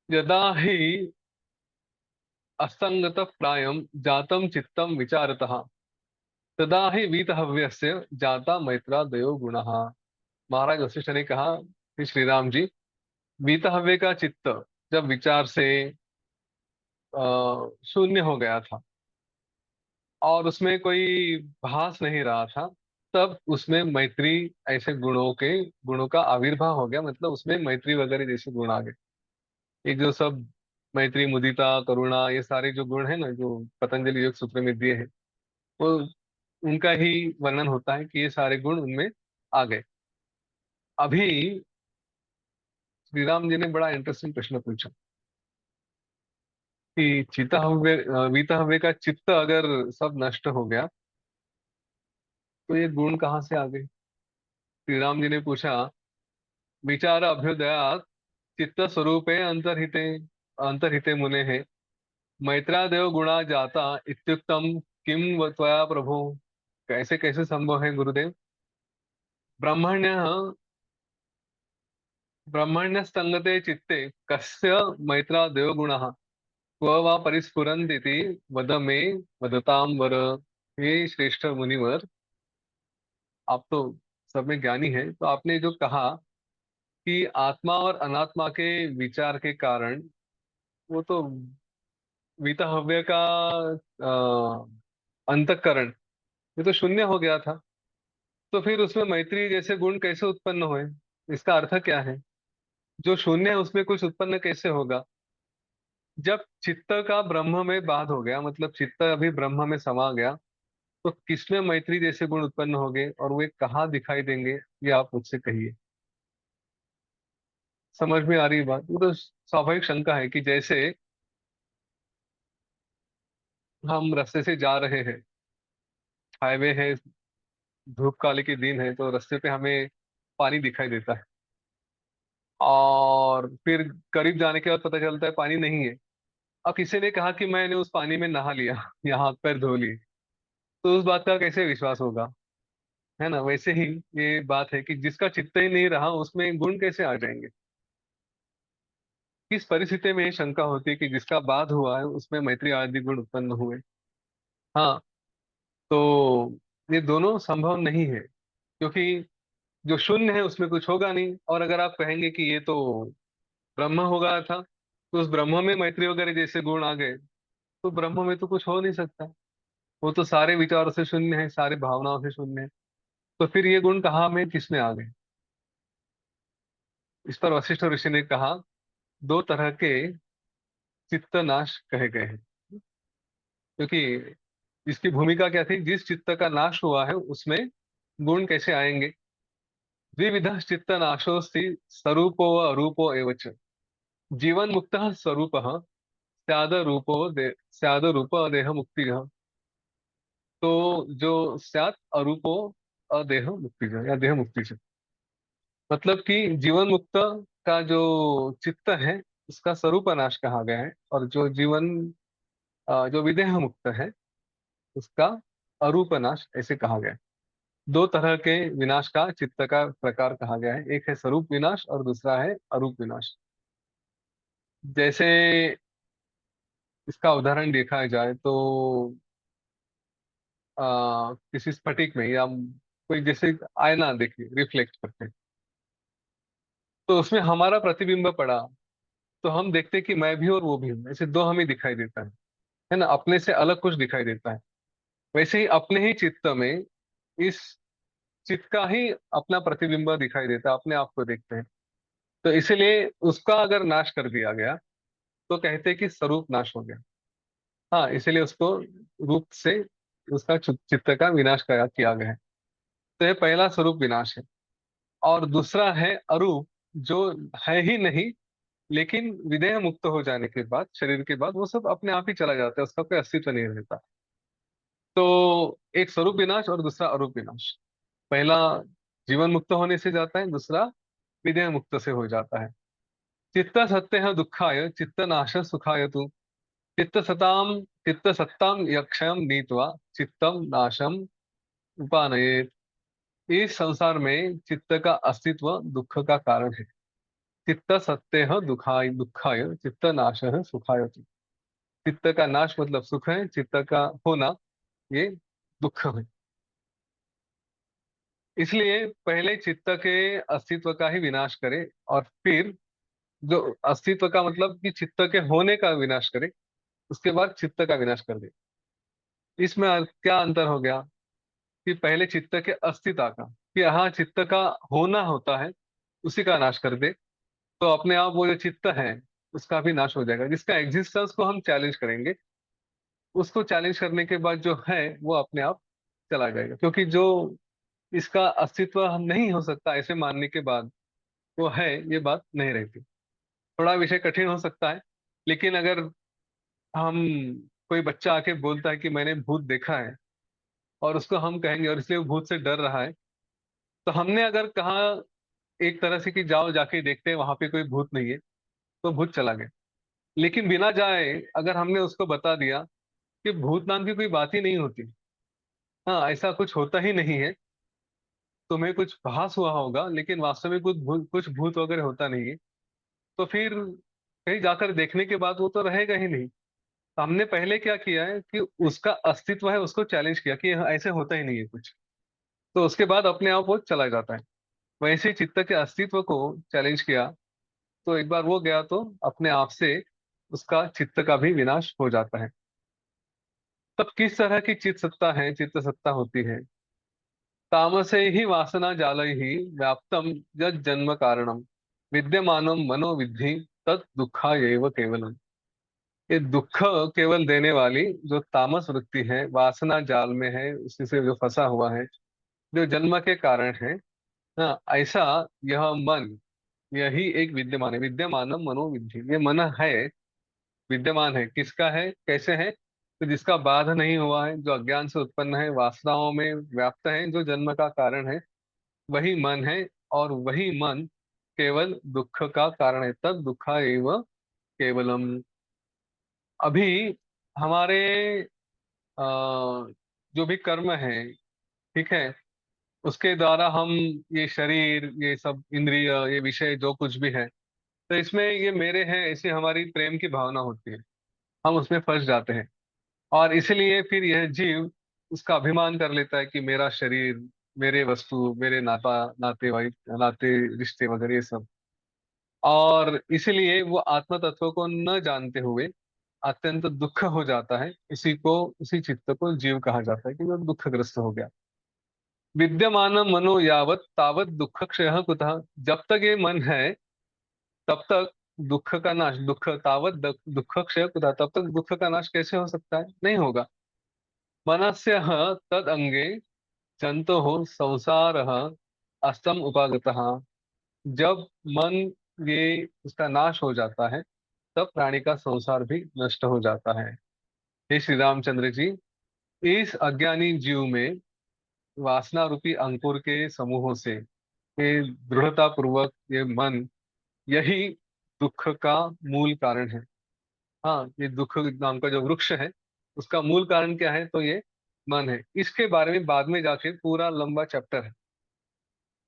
यदा ही असंगत प्रायम जातम चित्तम विचारतः तदा ही वीतहव्यस्य जाता मैत्रादयो गुणः। महाराज वशिष्ठ ने कहा कि श्री राम जी, वीतहव्य का चित्त जब विचार से शून्य हो गया था और उसमें कोई भास नहीं रहा था, तब उसमें मैत्री ऐसे गुणों का आविर्भाव हो गया, मतलब उसमें मैत्री वगैरह जैसे गुण आ गए। ये जो सब मैत्री, मुदिता, करुणा, ये सारे जो गुण है ना, जो पतंजलि योग सूत्र में दिए हैं, वो उनका ही वर्णन होता है कि ये सारे गुण उनमें आ गए। अभी श्री राम जी ने बड़ा इंटरेस्टिंग प्रश्न पूछा कि वीतहव्य का चित्त अगर सब नष्ट हो गया तो ये गुण कहाँ से आ गए। श्री राम जी ने पूछा, विचार अभ्युदयात् चित्त स्वरूपे अंतर्हिते अंतर्हिते मुने है, मैत्रादेव गुणा जाता इत्युक्तम किम त्वया प्रभु। कैसे कैसे संभव है गुरुदेव। ब्रह्मण्य ब्रह्मण्यस्तंगते चित्ते कस्य मैत्रादेव गुणः क्व वा परिस्फुरन्तीति वद मे वदताम वर। हे श्रेष्ठ मुनिवर, आप तो सब में ज्ञानी है, तो आपने जो कहा कि आत्मा और अनात्मा के विचार के कारण वो तो वीतहव्य का अंतःकरण, ये तो शून्य हो गया था। तो फिर उसमें मैत्री जैसे गुण कैसे उत्पन्न हुए, इसका अर्थ क्या है। जो शून्य है उसमें कुछ उत्पन्न कैसे होगा। जब चित्त का ब्रह्म में बाध हो गया, मतलब चित्त अभी ब्रह्म में समा गया, तो किसमें मैत्री जैसे गुण उत्पन्न हो गए और वे कहाँ दिखाई देंगे, ये आप मुझसे कहिए। समझ में आ रही बात। वो तो स्वाभाविक शंका है कि जैसे हम रास्ते से जा रहे हैं, हाईवे है, धूप काले के दिन है, तो रास्ते पे हमें पानी दिखाई देता है, और फिर करीब जाने के बाद पता चलता है पानी नहीं है। अब किसी ने कहा कि मैंने उस पानी में नहा लिया या हाथ पैर धो लिए, तो उस बात का कैसे विश्वास होगा। है ना, वैसे ही ये बात है कि जिसका चित्त ही नहीं रहा उसमें गुण कैसे आ जाएंगे। किस परिस्थिति में ये शंका होती है कि जिसका बाध हुआ है उसमें मैत्री आदि गुण उत्पन्न हुए। हाँ, तो ये दोनों संभव नहीं है, क्योंकि जो शून्य है उसमें कुछ होगा नहीं। और अगर आप कहेंगे कि ये तो ब्रह्म हो गया था, तो उस ब्रह्म में मैत्री वगैरह जैसे गुण आ गए, तो ब्रह्म में तो कुछ हो नहीं सकता। वो तो सारे विचारों से शून्य है, सारे भावनाओं से शून्य है। तो फिर ये गुण कहाँ में किसमें आ गए। इस पर वशिष्ठ ऋषि ने कहा, दो तरह के चित्त नाश कहे गए हैं। क्योंकि इसकी भूमिका क्या थी, जिस चित्त का नाश हुआ है उसमें गुण कैसे आएंगे। द्विविध चित्त नाशोस्ति स्वरूपो व अरूपो एवच, जीवन मुक्त स्वरूप स्याद रूपो दे स्याद रूप देह मुक्ति। तो जो स्यात् अरूपो अदेह मुक्ति या देह मुक्ति, मतलब कि जीवन मुक्त का जो चित्त है उसका स्वरूप नाश कहा गया है, और जो जीवन जो विदेह मुक्त है उसका अरूप नाश ऐसे कहा गया है। दो तरह के विनाश का चित्त का प्रकार कहा गया है, एक है स्वरूप विनाश और दूसरा है अरूप विनाश। जैसे इसका उदाहरण देखा जाए तो किसी स्फटिक में, या कोई जैसे आईना देखिए रिफ्लेक्ट करते हैं, तो उसमें हमारा प्रतिबिंब पड़ा, तो हम देखते हैं कि मैं भी और वो भी हूँ, ऐसे दो हमें दिखाई देता है ना, अपने से अलग कुछ दिखाई देता है। वैसे ही अपने ही चित्त में इस चित्त का ही अपना प्रतिबिंब दिखाई देता है, अपने आप को देखते हैं। तो इसीलिए उसका अगर नाश कर दिया गया तो कहते हैं कि स्वरूप नाश हो गया। हाँ, इसीलिए उसको रूप से उसका चित्त का विनाश किया गया है। तो ये पहला स्वरूप विनाश है। और दूसरा है अरूप, जो है ही नहीं, लेकिन विदेह मुक्त हो जाने के बाद, शरीर के बाद वो सब अपने आप ही चला जाता है, उसका कोई अस्तित्व नहीं रहता। तो एक स्वरूप विनाश और दूसरा अरूप विनाश। पहला जीवन मुक्त होने से जाता है, दूसरा विदेह मुक्त से हो जाता है। चित्त सत्य है दुखाय चित्त नाश सुखाय तु, चित्त सताम चित्त सत्ताम यक्षयम नीत्वा चित्तम नाशम उपानयेत। इस संसार में चित्त का अस्तित्व दुख का कारण है। चित्त सत्य है दुखाय दुखाय चित्त नाश है सुखाय तु। चित्त का नाश मतलब सुख है, चित्त का होना ये दुख है। इसलिए पहले चित्त के अस्तित्व का ही विनाश करे, और फिर जो अस्तित्व का मतलब कि चित्त के होने का विनाश करे, उसके बाद चित्त का विनाश कर दे। इसमें क्या अंतर हो गया कि पहले चित्त के अस्तित्व का, कि हाँ चित्त का होना होता है, उसी का नाश कर दे, तो अपने आप वो जो चित्त है उसका भी नाश हो जाएगा। जिसका एग्जिस्टेंस को हम चैलेंज करेंगे, उसको चैलेंज करने के बाद जो है वो अपने आप चला जाएगा, क्योंकि जो इसका अस्तित्व हम नहीं हो सकता ऐसे मानने के बाद वो है, ये बात नहीं रहती। थोड़ा विषय कठिन हो सकता है, लेकिन अगर हम, कोई बच्चा आके बोलता है कि मैंने भूत देखा है, और उसको हम कहेंगे और इसलिए वो भूत से डर रहा है, तो हमने अगर कहा एक तरह से कि जाओ जाके देखते हैं वहां पे कोई भूत नहीं है, तो भूत चला गया। लेकिन बिना जाए अगर हमने उसको बता दिया कि भूत नाम की कोई बात ही नहीं होती, हाँ ऐसा कुछ होता ही नहीं है, तुम्हें कुछ भास हुआ होगा लेकिन वास्तव में कुछ भूत वगैरह होता नहीं है, तो फिर कहीं जाकर देखने के बाद वो तो रहेगा ही नहीं। तो हमने पहले क्या किया है कि उसका अस्तित्व है उसको चैलेंज किया कि ऐसे होता ही नहीं है कुछ, तो उसके बाद अपने आप वो चला जाता है। वैसे ही चित्त के अस्तित्व को चैलेंज किया, तो एक बार वो गया तो अपने आप से उसका चित्त का भी विनाश हो जाता है। तब किस तरह की चित्त सत्ता है, चित्त सत्ता होती है? तामसे ही वासना जाल ही व्याप्तम यद जन्म कारणम विद्यमानम मनोविद्धि तत् दुखा एव केवलम। ये दुख केवल देने वाली जो तामस वृत्ति है, वासना जाल में है, उसी से जो फंसा हुआ है, जो जन्म के कारण है, हाँ ऐसा यह मन, यही एक विद्यमान है। विद्यमानम मनोविद्धि, ये मन है, विद्यमान है, किसका है, कैसे है? तो जिसका बाध नहीं हुआ है, जो अज्ञान से उत्पन्न है, वासनाओं में व्याप्त है, जो जन्म का कारण है, वही मन है। और वही मन केवल दुख का कारण है, तद दुखा एव केवलम। अभी हमारे जो भी कर्म है, ठीक है, उसके द्वारा हम, ये शरीर, ये सब इंद्रिय, ये विषय जो कुछ भी है, तो इसमें ये मेरे हैं ऐसी हमारी प्रेम की भावना होती है, हम उसमें फंस जाते हैं। और इसलिए फिर यह जीव उसका अभिमान कर लेता है कि मेरा शरीर, मेरे वस्तु, मेरे नाते भाई, नाते रिश्ते वगैरह ये सब। और इसलिए वो आत्म तत्व को न जानते हुए अत्यंत दुख हो जाता है। इसी को, उसी चित्त को जीव कहा जाता है कि वो दुखग्रस्त हो गया। विद्यमान मनो यावत तावत दुख क्षय कुतः। जब तक ये मन है तब तक दुख का नाश, दुख तावत दुख क्षय कुतः, तब तक दुख का नाश कैसे हो सकता है? नहीं होगा। मनस्य तद अंगे जंतो हो संसार अस्तम उपागतः। जब मन, ये उसका नाश हो जाता है, तब प्राणी का संसार भी नष्ट हो जाता है। हे श्री रामचंद्र जी, इस अज्ञानी जीव में वासना रूपी अंकुर के समूहों से, ये दृढ़ता पूर्वक ये मन, यही दुख का मूल कारण है। हाँ, ये दुख नाम का जो वृक्ष है, उसका मूल कारण क्या है? तो ये मन है। इसके बारे में बाद में जाके पूरा लंबा चैप्टर है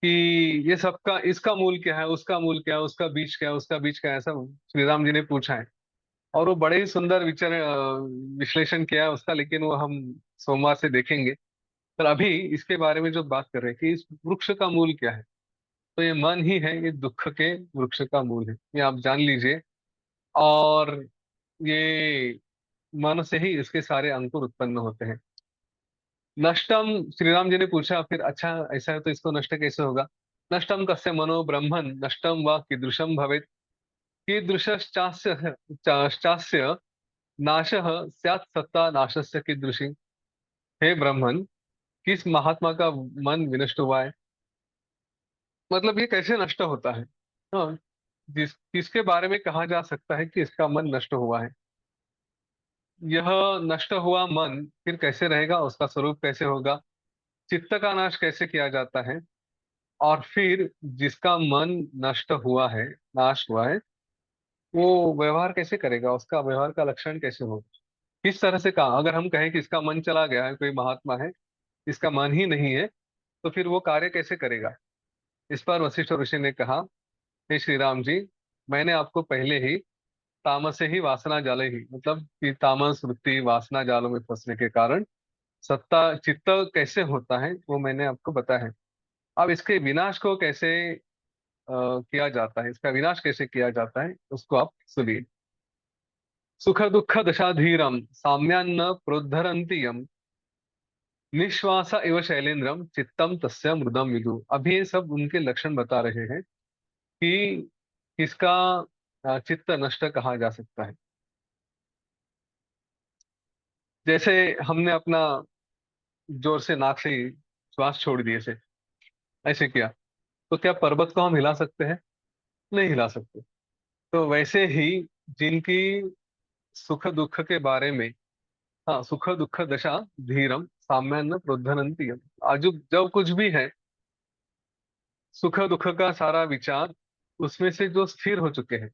कि ये सबका, इसका मूल क्या है, उसका मूल क्या है, उसका बीज क्या है, उसका बीज क्या है, ऐसा श्री राम जी ने पूछा है। और वो बड़े ही सुंदर विश्लेषण किया है उसका, लेकिन वो हम सोमवार से देखेंगे। पर अभी इसके बारे में जो बात कर रहे हैं कि इस वृक्ष का मूल क्या है, तो ये मन ही है, ये दुख के वृक्ष का मूल है, ये आप जान लीजिए। और ये मन से ही इसके सारे अंकुर उत्पन्न होते हैं। नष्टम, श्री राम जी ने पूछा फिर, अच्छा ऐसा है तो इसको नष्ट कैसे होगा? नष्टम कस्य मनो ब्रह्मन नष्टम व कीदृशम भवेत्। कीदृशश्चास्य चास्य नाशः स्यात् सत्ता नाशस्य कीदृशी। हे ब्रह्मन, किस महात्मा का मन विनष्ट हुआ है? मतलब ये कैसे नष्ट होता है? हाँ, किसके बारे में कहा जा सकता है कि इसका मन नष्ट हुआ है? यह नष्ट हुआ मन फिर कैसे रहेगा, उसका स्वरूप कैसे होगा, चित्त का नाश कैसे किया जाता है, और फिर जिसका मन नष्ट हुआ है, नाश हुआ है, वो व्यवहार कैसे करेगा, उसका व्यवहार का लक्षण कैसे होगा? किस तरह से कहा, अगर हम कहें कि इसका मन चला गया है, कोई महात्मा है, इसका मन ही नहीं है, तो फिर वो कार्य कैसे करेगा? इस पर वशिष्ठ ऋषि ने कहा, हे श्री राम जी, मैंने आपको पहले ही तामस से ही वासना जाल ही, मतलब कि तामस वृत्ति वासना जालों में फंसने के कारण सत्ता चित्त कैसे होता है वो मैंने आपको बताया है। अब इसके विनाश को कैसे किया जाता है, इसका विनाश कैसे किया जाता है, उसको आप सुनिए। सुख दुख दशाधीरम साम्यान्न प्रोद्धरन्ति यम निश्वास इव शैलेंद्रम चित्तम तस्य मृदम विदु। अभी ये सब उनके लक्षण बता रहे हैं कि किसका चित्त नष्ट कहा जा सकता है। जैसे हमने अपना जोर से नाक से श्वास छोड़ दिए से ऐसे किया, तो क्या पर्वत को हम हिला सकते हैं? नहीं हिला सकते। तो वैसे ही जिनकी सुख दुख के बारे में, हाँ, सुख दुख दशा धीरम साम्यान्न प्रोद्भनन्ति यम। आज जो कुछ भी है, सुख दुख का सारा विचार उसमें से जो स्थिर हो चुके हैं,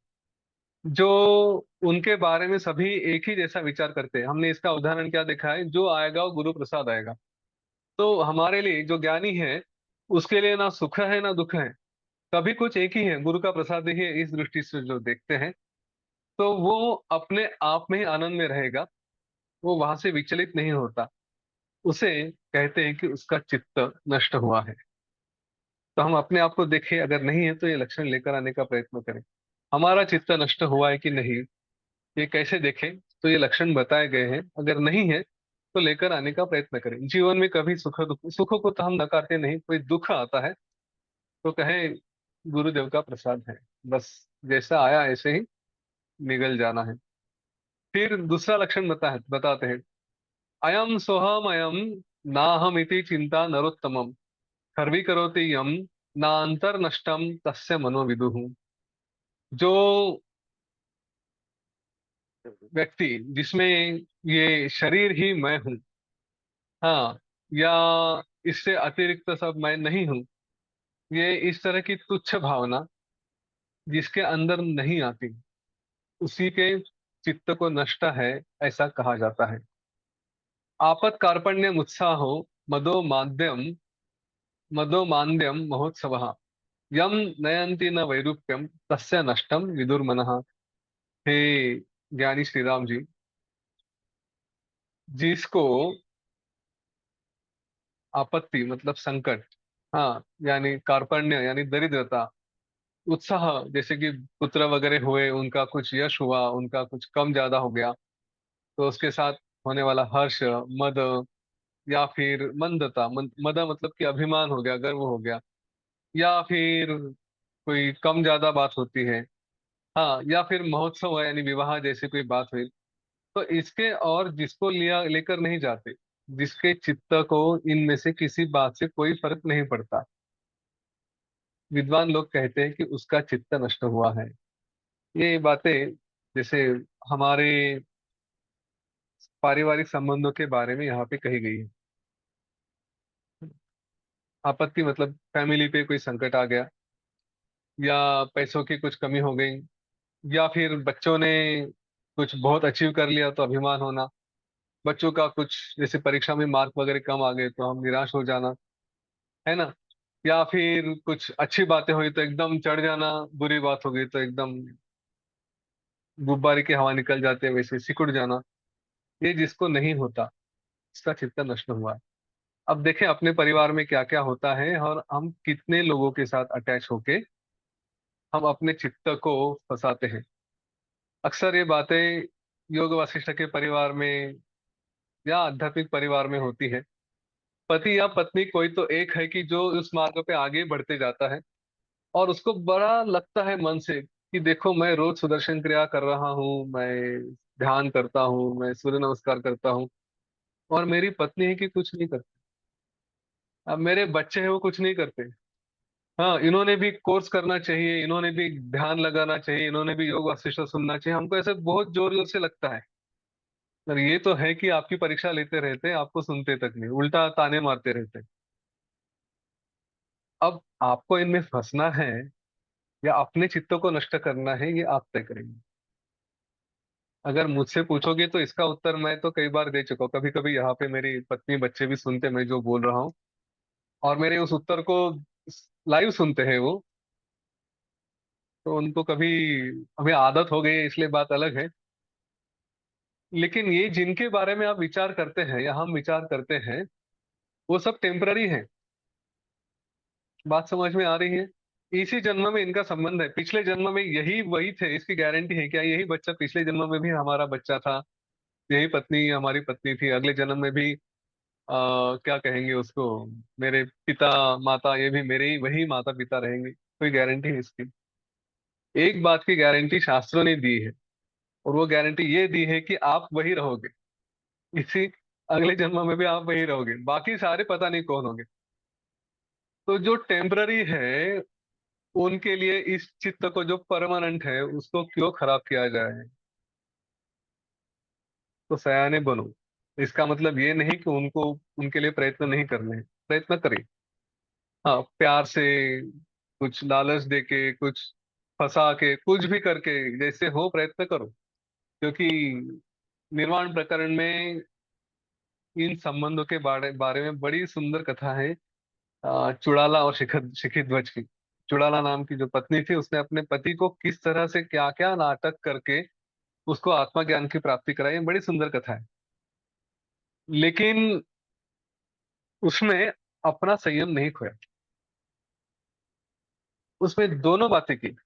जो उनके बारे में सभी एक ही जैसा विचार करते हैं। हमने इसका उदाहरण क्या देखा है, जो आएगा वो गुरु प्रसाद आएगा। तो हमारे लिए जो ज्ञानी है, उसके लिए ना सुख है ना दुख है, सभी कुछ एक ही है, गुरु का प्रसाद ही है। इस दृष्टि से जो देखते हैं, तो वो अपने आप में ही आनंद में रहेगा, वो वहां से विचलित नहीं होता। उसे कहते हैं कि उसका चित्त नष्ट हुआ है। तो हम अपने आप को देखें, अगर नहीं है तो ये लक्षण लेकर आने का प्रयत्न करें। हमारा चित्त नष्ट हुआ है कि नहीं, ये कैसे देखें? तो ये लक्षण बताए गए हैं, अगर नहीं है तो लेकर आने का प्रयत्न करें। जीवन में कभी सुख दुख, सुख को तो हम नकारते नहीं, कोई दुख आता है तो कहे गुरुदेव का प्रसाद है, बस जैसा आया ऐसे ही निगल जाना है। फिर दूसरा लक्षण बताते हैं, अयम सोहम अयम नाहम इति चिंता नरोत्तमम खर्वी करोति यम नान्तर नष्टम तस्य मनोविदुः। जो व्यक्ति जिसमें ये शरीर ही मैं हूँ, हाँ, या इससे अतिरिक्त सब मैं नहीं हूँ, ये इस तरह की तुच्छ भावना जिसके अंदर नहीं आती, उसी के चित्त को नष्ट है, ऐसा कहा जाता है। आपत कार्पण्यम उत्साहो मदो माद्यम मदो मान्द्यम महोत्सव यम नयंति न वैरूप्यम तस्य नष्टम विदुर्मनः। हे ज्ञानी श्री राम जी, जिसको आपत्ति मतलब संकट, हाँ, यानी कार्पण्य यानी दरिद्रता, उत्साह जैसे कि पुत्र वगैरह हुए, उनका कुछ यश हुआ, उनका कुछ कम ज्यादा हो गया, तो उसके साथ होने वाला हर्ष, मद, या फिर मंदता, मद मतलब कि अभिमान हो गया, गर्व हो गया, या फिर कोई कम ज्यादा बात होती है, हाँ, या फिर महोत्सव है यानी विवाह जैसी कोई बात हुई, तो इसके और जिसको लिया लेकर नहीं जाते, जिसके चित्त को इनमें से किसी बात से कोई फर्क नहीं पड़ता, विद्वान लोग कहते हैं कि उसका चित्त नष्ट हुआ है। ये बातें जैसे हमारे पारिवारिक संबंधों के बारे में यहाँ पे कही गई है। आपत्ति मतलब फैमिली पे कोई संकट आ गया, या पैसों की कुछ कमी हो गई, या फिर बच्चों ने कुछ बहुत अचीव कर लिया तो अभिमान होना, बच्चों का कुछ जैसे परीक्षा में मार्क वगैरह कम आ गए तो हम निराश हो जाना, है ना, या फिर कुछ अच्छी बातें हुई तो एकदम चढ़ जाना, बुरी बात हो गई तो एकदम गुब्बारे की हवा निकल जाते हैं वैसे सिकुड़ जाना। ये जिसको नहीं होता, इसका चित्त नष्ट हुआ है। अब देखें अपने परिवार में क्या क्या होता है और हम कितने लोगों के साथ अटैच होके हम अपने चित्त को फंसाते हैं। अक्सर ये बातें योग वासिष्ठ के परिवार में या आध्यात्मिक परिवार में होती है। पति या पत्नी कोई तो एक है कि जो उस मार्ग पे आगे बढ़ते जाता है, और उसको बड़ा लगता है मन से कि देखो मैं रोज सुदर्शन क्रिया कर रहा हूँ, मैं ध्यान करता हूँ, मैं सूर्य नमस्कार करता हूँ, और मेरी पत्नी है कि कुछ नहीं करती। अब मेरे बच्चे हैं वो कुछ नहीं करते। हाँ, इन्होंने भी कोर्स करना चाहिए, इन्होंने भी ध्यान लगाना चाहिए, इन्होंने भी योग वासिष्ठ सुनना चाहिए, हमको ऐसे बहुत जोर जोर से लगता है। और ये तो है कि आपकी परीक्षा लेते रहते हैं, आपको सुनते तक नहीं, उल्टा ताने मारते रहते हैं। अब आपको इनमें फंसना है या अपने चित्तों को नष्ट करना है, ये आप तय करेंगे। अगर मुझसे पूछोगे तो इसका उत्तर मैं तो कई बार दे चुका हूँ। कभी कभी यहाँ पे मेरी पत्नी बच्चे भी सुनते मैं जो बोल रहा हूँ, और मेरे उस उत्तर को लाइव सुनते हैं वो, तो उनको कभी अभी आदत हो गई है इसलिए बात अलग है। लेकिन ये जिनके बारे में आप विचार करते हैं या हम विचार करते हैं, वो सब टेम्पररी है। बात समझ में आ रही है? इसी जन्म में इनका संबंध है, पिछले जन्म में यही वही थे, इसकी गारंटी है क्या यही बच्चा पिछले जन्म में भी हमारा बच्चा था, यही पत्नी हमारी पत्नी थी, अगले जन्म में भी क्या कहेंगे उसको, मेरे पिता माता ये भी मेरे ही वही माता पिता रहेंगे? कोई गारंटी है इसकी? एक बात की गारंटी शास्त्रों ने दी है, और वो गारंटी ये दी है कि आप वही रहोगे, इसी अगले जन्म में भी आप वही रहोगे, बाकी सारे पता नहीं कौन होंगे। तो जो टेम्पररी है, उनके लिए इस चित्त को जो परमानेंट है उसको क्यों खराब किया जाए। तो सयाने बनो, इसका मतलब ये नहीं कि उनको, उनके लिए प्रयत्न नहीं करने हैं। प्रयत्न करें, हाँ, प्यार से, कुछ लालच देके, कुछ फंसा के, कुछ भी करके, जैसे हो प्रयत्न करो। क्योंकि निर्वाण प्रकरण में इन संबंधों के बारे बारे में बड़ी सुंदर कथा है। चुड़ाला और शिखिध्वज की। चुड़ाला नाम की जो पत्नी थी, उसने अपने पति को किस तरह से क्या क्या नाटक करके उसको आत्मा ज्ञान की प्राप्ति कराई, बड़ी सुंदर कथा है। लेकिन उसमें अपना संयम नहीं खोया। उसमें दोनों बातें की।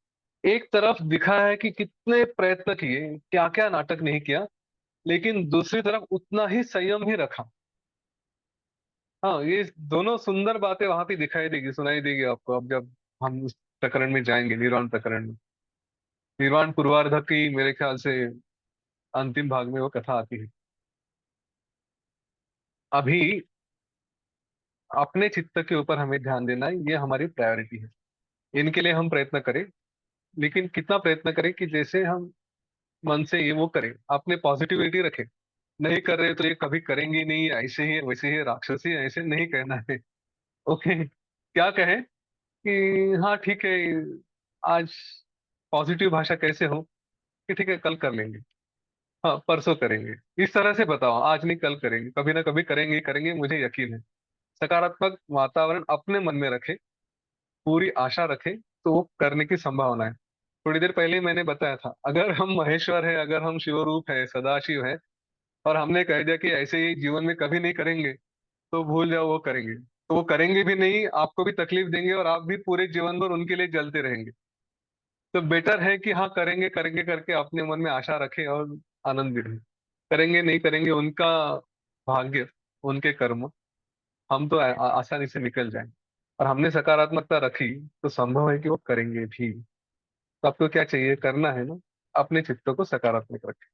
एक तरफ दिखा है कि कितने प्रयत्न किए, क्या क्या नाटक नहीं किया, लेकिन दूसरी तरफ उतना ही संयम ही रखा। हाँ, ये दोनों सुंदर बातें वहां पे दिखाई देगी, सुनाई देगी आपको, अब जब हम उस प्रकरण में जाएंगे, निर्वाण प्रकरण में। निर्वाण पूर्वार्ध की मेरे ख्याल से अंतिम भाग में वो कथा आती है। अभी अपने चित्त के ऊपर हमें ध्यान देना है, ये हमारी प्रायोरिटी है। इनके लिए हम प्रयत्न करें, लेकिन कितना प्रयत्न करें कि जैसे हम मन से ये वो करें, अपने पॉजिटिविटी रखें। नहीं कर रहे तो ये कभी करेंगे नहीं, ऐसे ही है, वैसे ही है, राक्षसी है, ऐसे नहीं कहना है। ओके, क्या कहें कि हाँ ठीक है, आज पॉजिटिव भाषा कैसे हो कि ठीक है कल कर लेंगे, हाँ परसों करेंगे। इस तरह से बताओ, आज नहीं कल करेंगे, कभी ना कभी करेंगे ही करेंगे, मुझे यकीन है। सकारात्मक वातावरण अपने मन में रखे, पूरी आशा रखे, तो वो करने की संभावना है। थोड़ी देर पहले ही मैंने बताया था, अगर हम महेश्वर है, अगर हम शिवरूप है, सदाशिव है, और हमने कह दिया कि ऐसे ही जीवन में कभी नहीं करेंगे, तो भूल जाओ, वो करेंगे तो वो करेंगे भी नहीं, आपको भी तकलीफ देंगे, और आप भी पूरे जीवन भर उनके लिए जलते रहेंगे। तो बेटर है कि हाँ, करेंगे करेंगे करके अपने मन में आशा रखें और आनंदित रहें। करेंगे नहीं करेंगे उनका भाग्य, उनके कर्म। हम तो आसानी से निकल जाएं। और हमने सकारात्मकता रखी तो संभव है कि वो करेंगे भी। तो आपको क्या चाहिए, करना है ना, अपने चित्त को सकारात्मक रखें।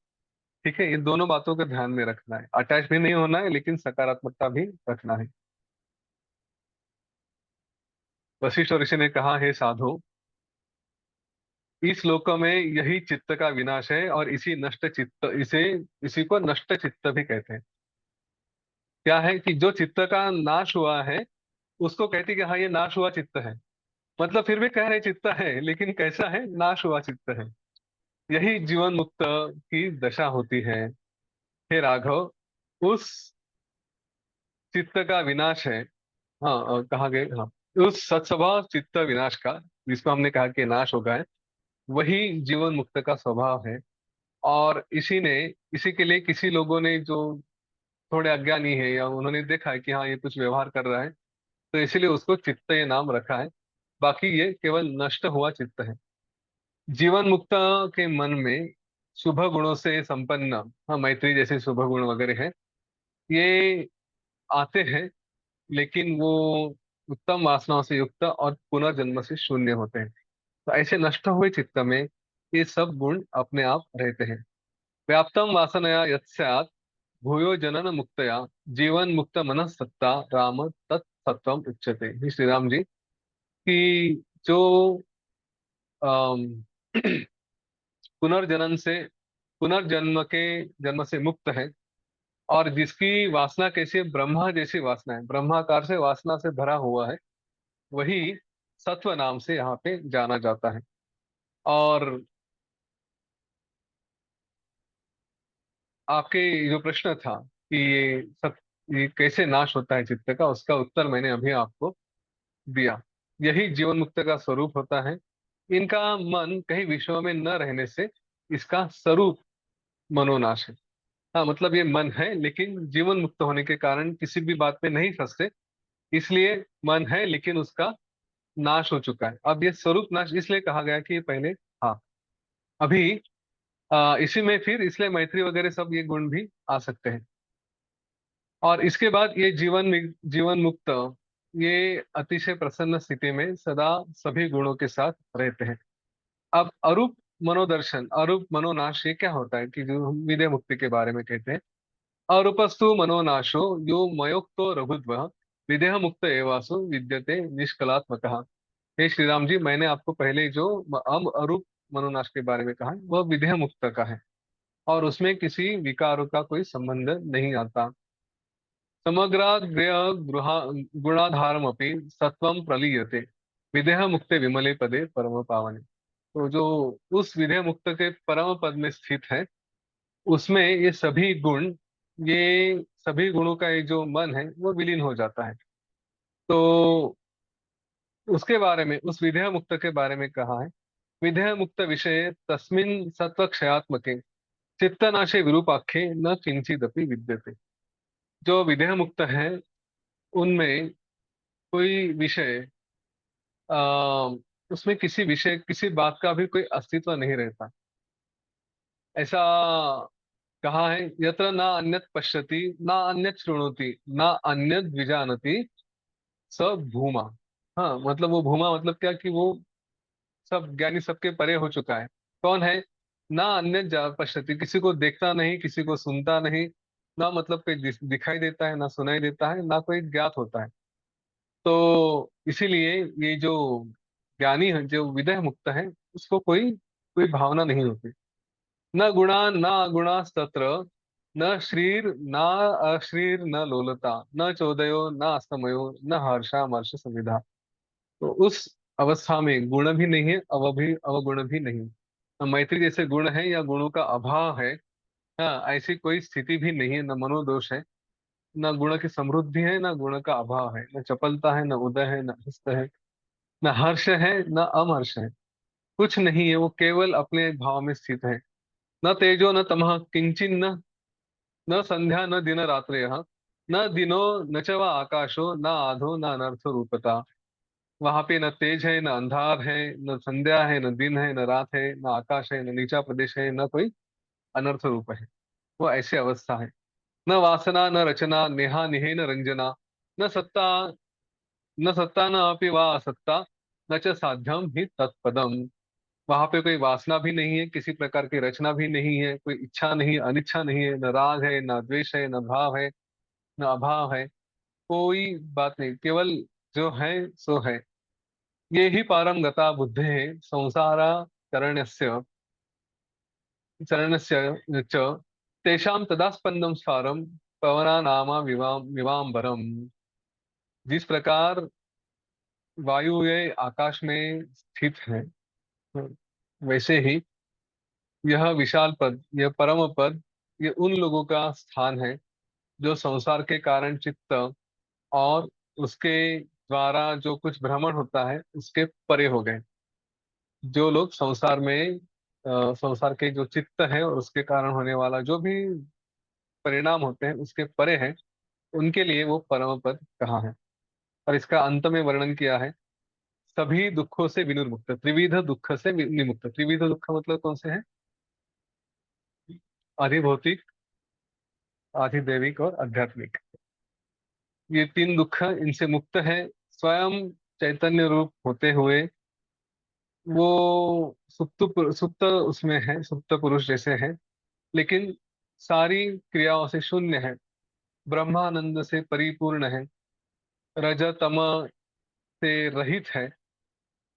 ठीक है, ये दोनों बातों को ध्यान में रखना है, अटैच भी नहीं होना है, लेकिन सकारात्मकता भी रखना है। वशिष्ठ ऋषि ने कहा, हे साधु, इस लोक में यही चित्त का विनाश है, और इसी नष्ट चित्त, इसे, इसी को नष्ट चित्त भी कहते हैं। क्या है कि जो चित्त का नाश हुआ है, उसको कहते हैं कि हाँ ये नाश हुआ चित्त है। मतलब फिर भी कह रहे चित्त है, लेकिन कैसा है, नाश हुआ चित्त है। यही जीवन मुक्त की दशा होती है। हे राघव, उस चित्त का विनाश है। हाँ, कहा गया, हाँ, उस सत्स्वभाव चित्त विनाश का, जिसको हमने कहा कि नाश होगा है, वही जीवन मुक्त का स्वभाव है। और इसी ने, इसी के लिए किसी लोगों ने जो थोड़े अज्ञानी है, या उन्होंने देखा है कि हाँ ये कुछ व्यवहार कर रहा है, तो इसीलिए उसको चित्त ये नाम रखा है। बाकी ये केवल नष्ट हुआ चित्त है। जीवन मुक्त के मन में शुभ गुणों से संपन्न, हाँ, मैत्री जैसे शुभ गुण वगैरह है, ये आते हैं, लेकिन वो उत्तम वासनाओं से युक्त और पुनर्जन्म से शून्य होते हैं। तो ऐसे नष्ट हुए चित्त में ये सब गुण अपने आप रहते हैं। व्याप्तम वासनया यत्स्यात् भूयो जनन मुक्तया जीवन मुक्त मनः सत्ता राम तत्सत्वम उच्यते। हे श्री राम जी, कि जो अम, पुनर्जन्म से, पुनर्जन्म के जन्म से मुक्त है, और जिसकी वासना कैसी है, ब्रह्मा जैसी वासना है, ब्रह्माकार से वासना से भरा हुआ है, वही सत्व नाम से यहाँ पे जाना जाता है। और आपके जो प्रश्न था कि ये कैसे नाश होता है चित्त का, उसका उत्तर मैंने अभी आपको दिया। यही जीवन मुक्त का स्वरूप होता है। इनका मन कहीं विषयों में न रहने से इसका स्वरूप मनोनाश है। हाँ, मतलब ये मन है, लेकिन जीवन मुक्त होने के कारण किसी भी बात में नहीं फंसते, इसलिए मन है, लेकिन उसका नाश हो चुका है। अब ये स्वरूप नाश इसलिए कहा गया कि ये पहले, हाँ, अभी इसी में फिर इसलिए मैत्री वगैरह सब ये गुण भी आ सकते हैं। और इसके बाद ये जीवन मुक्त, ये अतिशय प्रसन्न स्थिति में सदा सभी गुणों के साथ रहते हैं। अब अरूप मनोदर्शन, अरूप मनोनाश, ये क्या होता है कि जो हम विदेह मुक्ति के बारे में कहते हैं। अरूपस्तु मनोनाशो यो मयोक्तो रघुद्वः विदेह मुक्त एवासु विद्यते निष्कलात्मक। हे श्री राम जी, मैंने आपको पहले जो अरूप मनोनाश के बारे में कहा है, वह विदेह मुक्त का है, और उसमें किसी विकारों का कोई संबंध नहीं आता। समग्राग्रय गुणाधारमपि सत्वं प्रलीयते विदेह मुक्ते विमले पदे परम पावने। तो जो उस विदेह मुक्त के परम पद में स्थित है, उसमें ये सभी गुण, ये सभी गुणों का ये जो मन है वो विलीन हो जाता है। तो उसके बारे में, उस विदेह मुक्त के बारे में कहा है, विदेह मुक्त विषय तस्मिन् सत्व क्षयात्मके चित्तनाशे विरूपाख्ये न किंचिदपि विद्यते। जो विदेह मुक्त है, उनमें कोई विषय, आ, उसमें किसी विषय, किसी बात का भी कोई अस्तित्व नहीं रहता। ऐसा कहा है, यत्र ना अन्यत पश्यति ना अन्यत शृणोति ना अन्यत विजानति स भूमा। हाँ, मतलब वो भूमा मतलब क्या, कि वो सब ज्ञानी, सबके परे हो चुका है। कौन है? ना अन्यत पश्यति, किसी को देखता नहीं, किसी को सुनता नहीं, ना मतलब कोई दिखाई देता है, ना सुनाई देता है, ना कोई ज्ञात होता है। तो इसीलिए ये जो ज्ञानी है, जो विदेह मुक्त है, उसको कोई कोई भावना नहीं होती। न गुणा न अगुणास्तत्र न श्रीर न अश्रीर न लोलता न चोदयो न अस्तमयो न हर्षामर्ष संविधा। तो उस अवस्था में गुण भी नहीं है, अवगुण भी नहीं। न मैत्री जैसे गुण है या गुणों का अभाव है, हाँ, ऐसी कोई स्थिति भी नहीं है। न मनोदोष है, न गुण की समृद्धि है, न गुण का अभाव है, न चपलता है, न उदय है, न हस्त है, न हर्ष है, न अमर्ष है। कुछ नहीं है, वो केवल अपने भाव में स्थित है। न तेजो न तमः किंचिन न, न संध्या न दिन रात्रयः, न दिनो न च वा आकाशो न आधो न अनर्थ रूपता। वहां पे न तेज है, न अंधार है, न संध्या है, न दिन है, न रात है, न आकाश है, न नीचा प्रदेश है, न कोई अनर्थ रूप है। वो ऐसी अवस्था है। न वासना न रचना नेहा निहे न रंजना, न सत्ता, न सत्ता न अपि वा असत्ता, न च साध्यम ही तत्पदम। वहां पे कोई वासना भी नहीं है, किसी प्रकार की रचना भी नहीं है, कोई इच्छा नहीं, अनिच्छा नहीं है, न राग है, न द्वेष है, न भाव है, न अभाव है। कोई बात नहीं, केवल जो है सो है। ये ही पारम गता बुद्धे संसारा चरणस्य चरणस्य च तेषां तदा स्पंदम स्वारम पवना नामा विवाम्बरम। जिस प्रकार वायु ये आकाश में स्थित है, वैसे ही यह विशाल पद, यह परम पद, ये उन लोगों का स्थान है जो संसार के कारण चित्त और उसके द्वारा जो कुछ भ्रमण होता है उसके परे हो गए। जो लोग संसार में, संसार के जो चित्त है और उसके कारण होने वाला जो भी परिणाम होते हैं उसके परे है, उनके लिए वो परम पद कहा है। और इसका अंत में वर्णन किया है, सभी दुखों से विनिर्मुक्त, त्रिविध दुख से विनिर्मुक्त। त्रिविध दुख मतलब कौन से हैं? आधि आधिदैविक और आध्यात्मिक। ये तीन दुख इनसे मुक्त है। स्वयं चैतन्य रूप होते हुए वो सुप्त उसमें है, सुप्त पुरुष जैसे है, लेकिन सारी क्रियाओं से शून्य है, ब्रह्मानंद से परिपूर्ण है, रज तम से रहित है।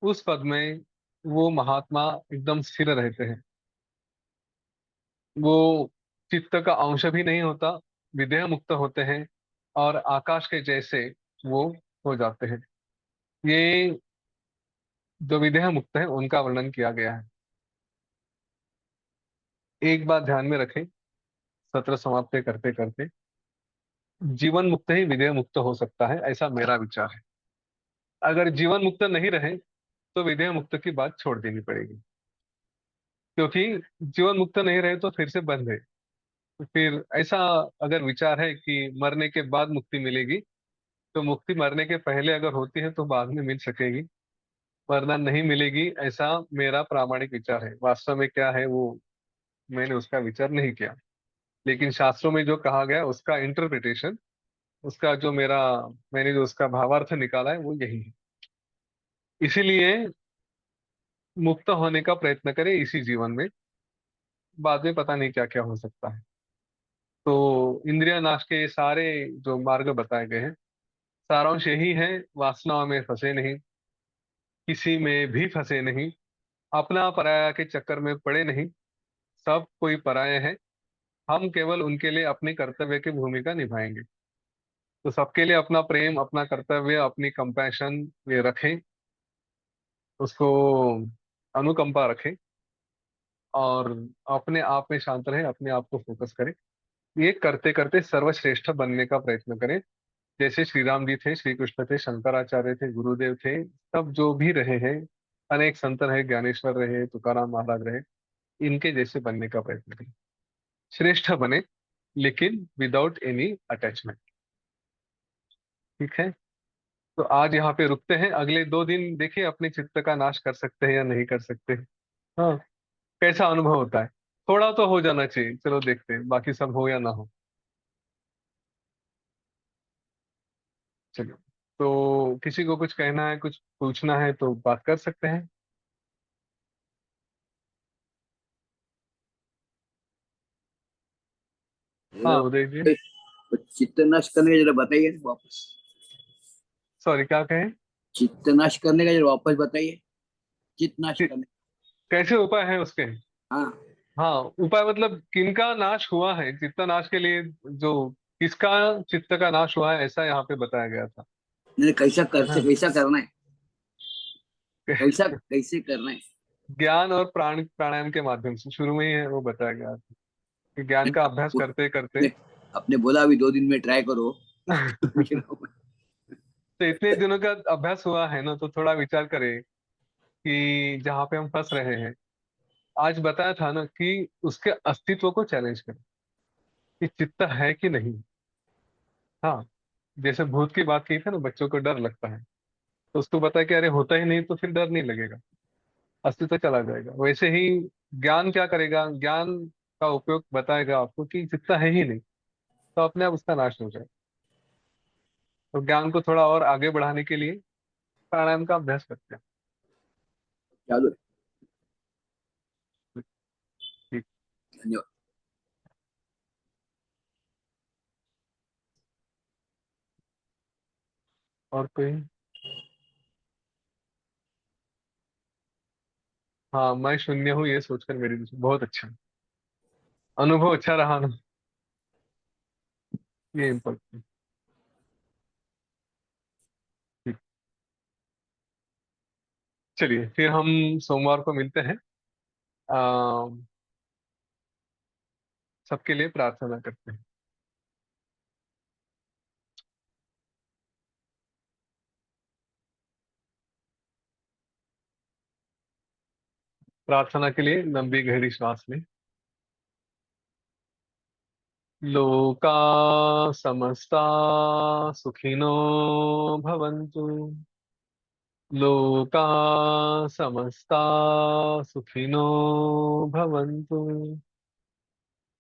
उस पद में वो महात्मा एकदम स्थिर रहते हैं। वो चित्त का अंश भी नहीं होता, विदेह मुक्त होते हैं, और आकाश के जैसे वो हो जाते हैं। ये जो विदेह मुक्त है उनका वर्णन किया गया है। एक बात ध्यान में रखें, सत्र समाप्त करते करते, जीवन मुक्त ही विदेह मुक्त हो सकता है, ऐसा मेरा विचार है। अगर जीवन मुक्त नहीं रहे तो विदेह मुक्त की बात छोड़ देनी पड़ेगी। क्योंकि जीवन मुक्त नहीं रहे तो फिर से बंद है। तो फिर ऐसा अगर विचार है कि मरने के बाद मुक्ति मिलेगी, तो मुक्ति मरने के पहले अगर होती है तो बाद में मिल सकेगी, वरना नहीं मिलेगी, ऐसा मेरा प्रामाणिक विचार है। वास्तव में क्या है वो मैंने उसका विचार नहीं किया, लेकिन शास्त्रों में जो कहा गया उसका इंटरप्रिटेशन, उसका जो मेरा, मैंने जो उसका भावार्थ निकाला है वो यही है। इसीलिए मुक्त होने का प्रयत्न करें इसी जीवन में। बाद में पता नहीं क्या क्या हो सकता है। तो इंद्रिय नाश के ये सारे जो मार्ग बताए गए हैं, सारांश यही है, वासनाओं में फंसे नहीं, किसी में भी फंसे नहीं, अपना पराया के चक्कर में पड़े नहीं। सब कोई पराये है, हम केवल उनके लिए अपने कर्तव्य की भूमिका निभाएंगे। तो सबके लिए अपना प्रेम, अपना कर्तव्य, अपनी कंपैशन ये रखें, उसको अनुकंपा रखें, और अपने आप में शांत रहे, अपने आप को फोकस करें। ये करते करते सर्वश्रेष्ठ बनने का प्रयत्न करें। जैसे श्री राम जी थे, श्री कृष्ण थे, शंकराचार्य थे, गुरुदेव थे, सब जो भी रहे हैं, अनेक संत रहे, ज्ञानेश्वर रहे, तुकाराम महाराज रहे, इनके जैसे बनने का प्रयत्न करें। श्रेष्ठ बने, लेकिन विदाउट एनी अटैचमेंट। ठीक है। तो आज यहाँ पे रुकते हैं, अगले 2 दिन देखिए अपने चित्त का नाश कर सकते हैं या नहीं कर सकते। हाँ, कैसा अनुभव होता है। थोड़ा तो हो जाना चाहिए, चलो देखते हैं बाकी सब हो या ना हो। चलो, तो किसी को कुछ कहना है, कुछ पूछना है तो बात कर सकते हैं। हाँ, उदय जी। जरा चित्त नाश करने का जरा बताइए ना वापस। सॉरी, क्या कहें? चित्त नाश करने का जरा वापस बताइए। चित्त नाश करने। कैसे उपाय है उसके? हाँ। हाँ, उपाय मतलब किनका नाश हुआ है, चित्त नाश के लिए, जो किसका चित्त का नाश हुआ है, ऐसा यहाँ पे बताया गया था। नहीं, कैसा कर से हाँ। कैसा करना है। कैसा कैसे करना है। ज्ञान और प्राणायाम के माध्यम से शुरू में ही है वो बताया गया था, कि ज्ञान का अभ्यास नहीं, करते करते। आपने आपने बोला अभी 2 दिन में ट्राई करो। तो पूछ रहा हूँ मैं। तो इतने दिनों का अभ्यास हुआ है ना, तो थोड़ा विचार करें कि जहाँ पे हम फंस रहे हैं। आज बताया था ना कि उसके अस्तित्व को चैलेंज करें, कि चित्त है कि नहीं। हाँ, जैसे भूत की बात की थी ना, बच्चों को डर लगता है, तो उसको बताया कि अरे होता ही नहीं, तो फिर डर नहीं लगेगा, अस्तित्व चला जाएगा। वैसे ही ज्ञान क्या करेगा, ज्ञान का उपयोग बताएगा आपको कि चित्त है ही नहीं, तो अपने आप उसका नाश हो जाएगा। तो ज्ञान को थोड़ा और आगे बढ़ाने के लिए प्राणायाम का अभ्यास करते हैं। चलो। ठीक। धन्यवाद। और कोई? हाँ, मैं शून्य हूँ ये सोचकर मेरी रुचि बहुत अच्छा, अनुभव अच्छा रहा ना, ये इम्पोर्टेंट। ठीक। चलिए फिर हम सोमवार को मिलते हैं। आ, सबके लिए प्रार्थना करते हैं। प्रार्थना के लिए लंबी गहरी श्वास लें। लोका समस्ता सुखिनो भवन्तु। लोका समस्ता सुखिनो भवन्तु।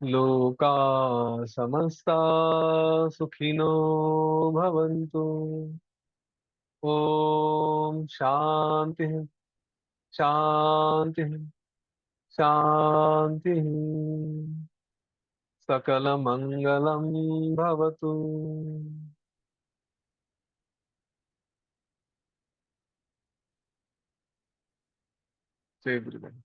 लोका समस्ता सुखिनो भवन्तु। ओम शांति, शांति, शांति। सकल मंगलम भवतु। जय गुरुदेव।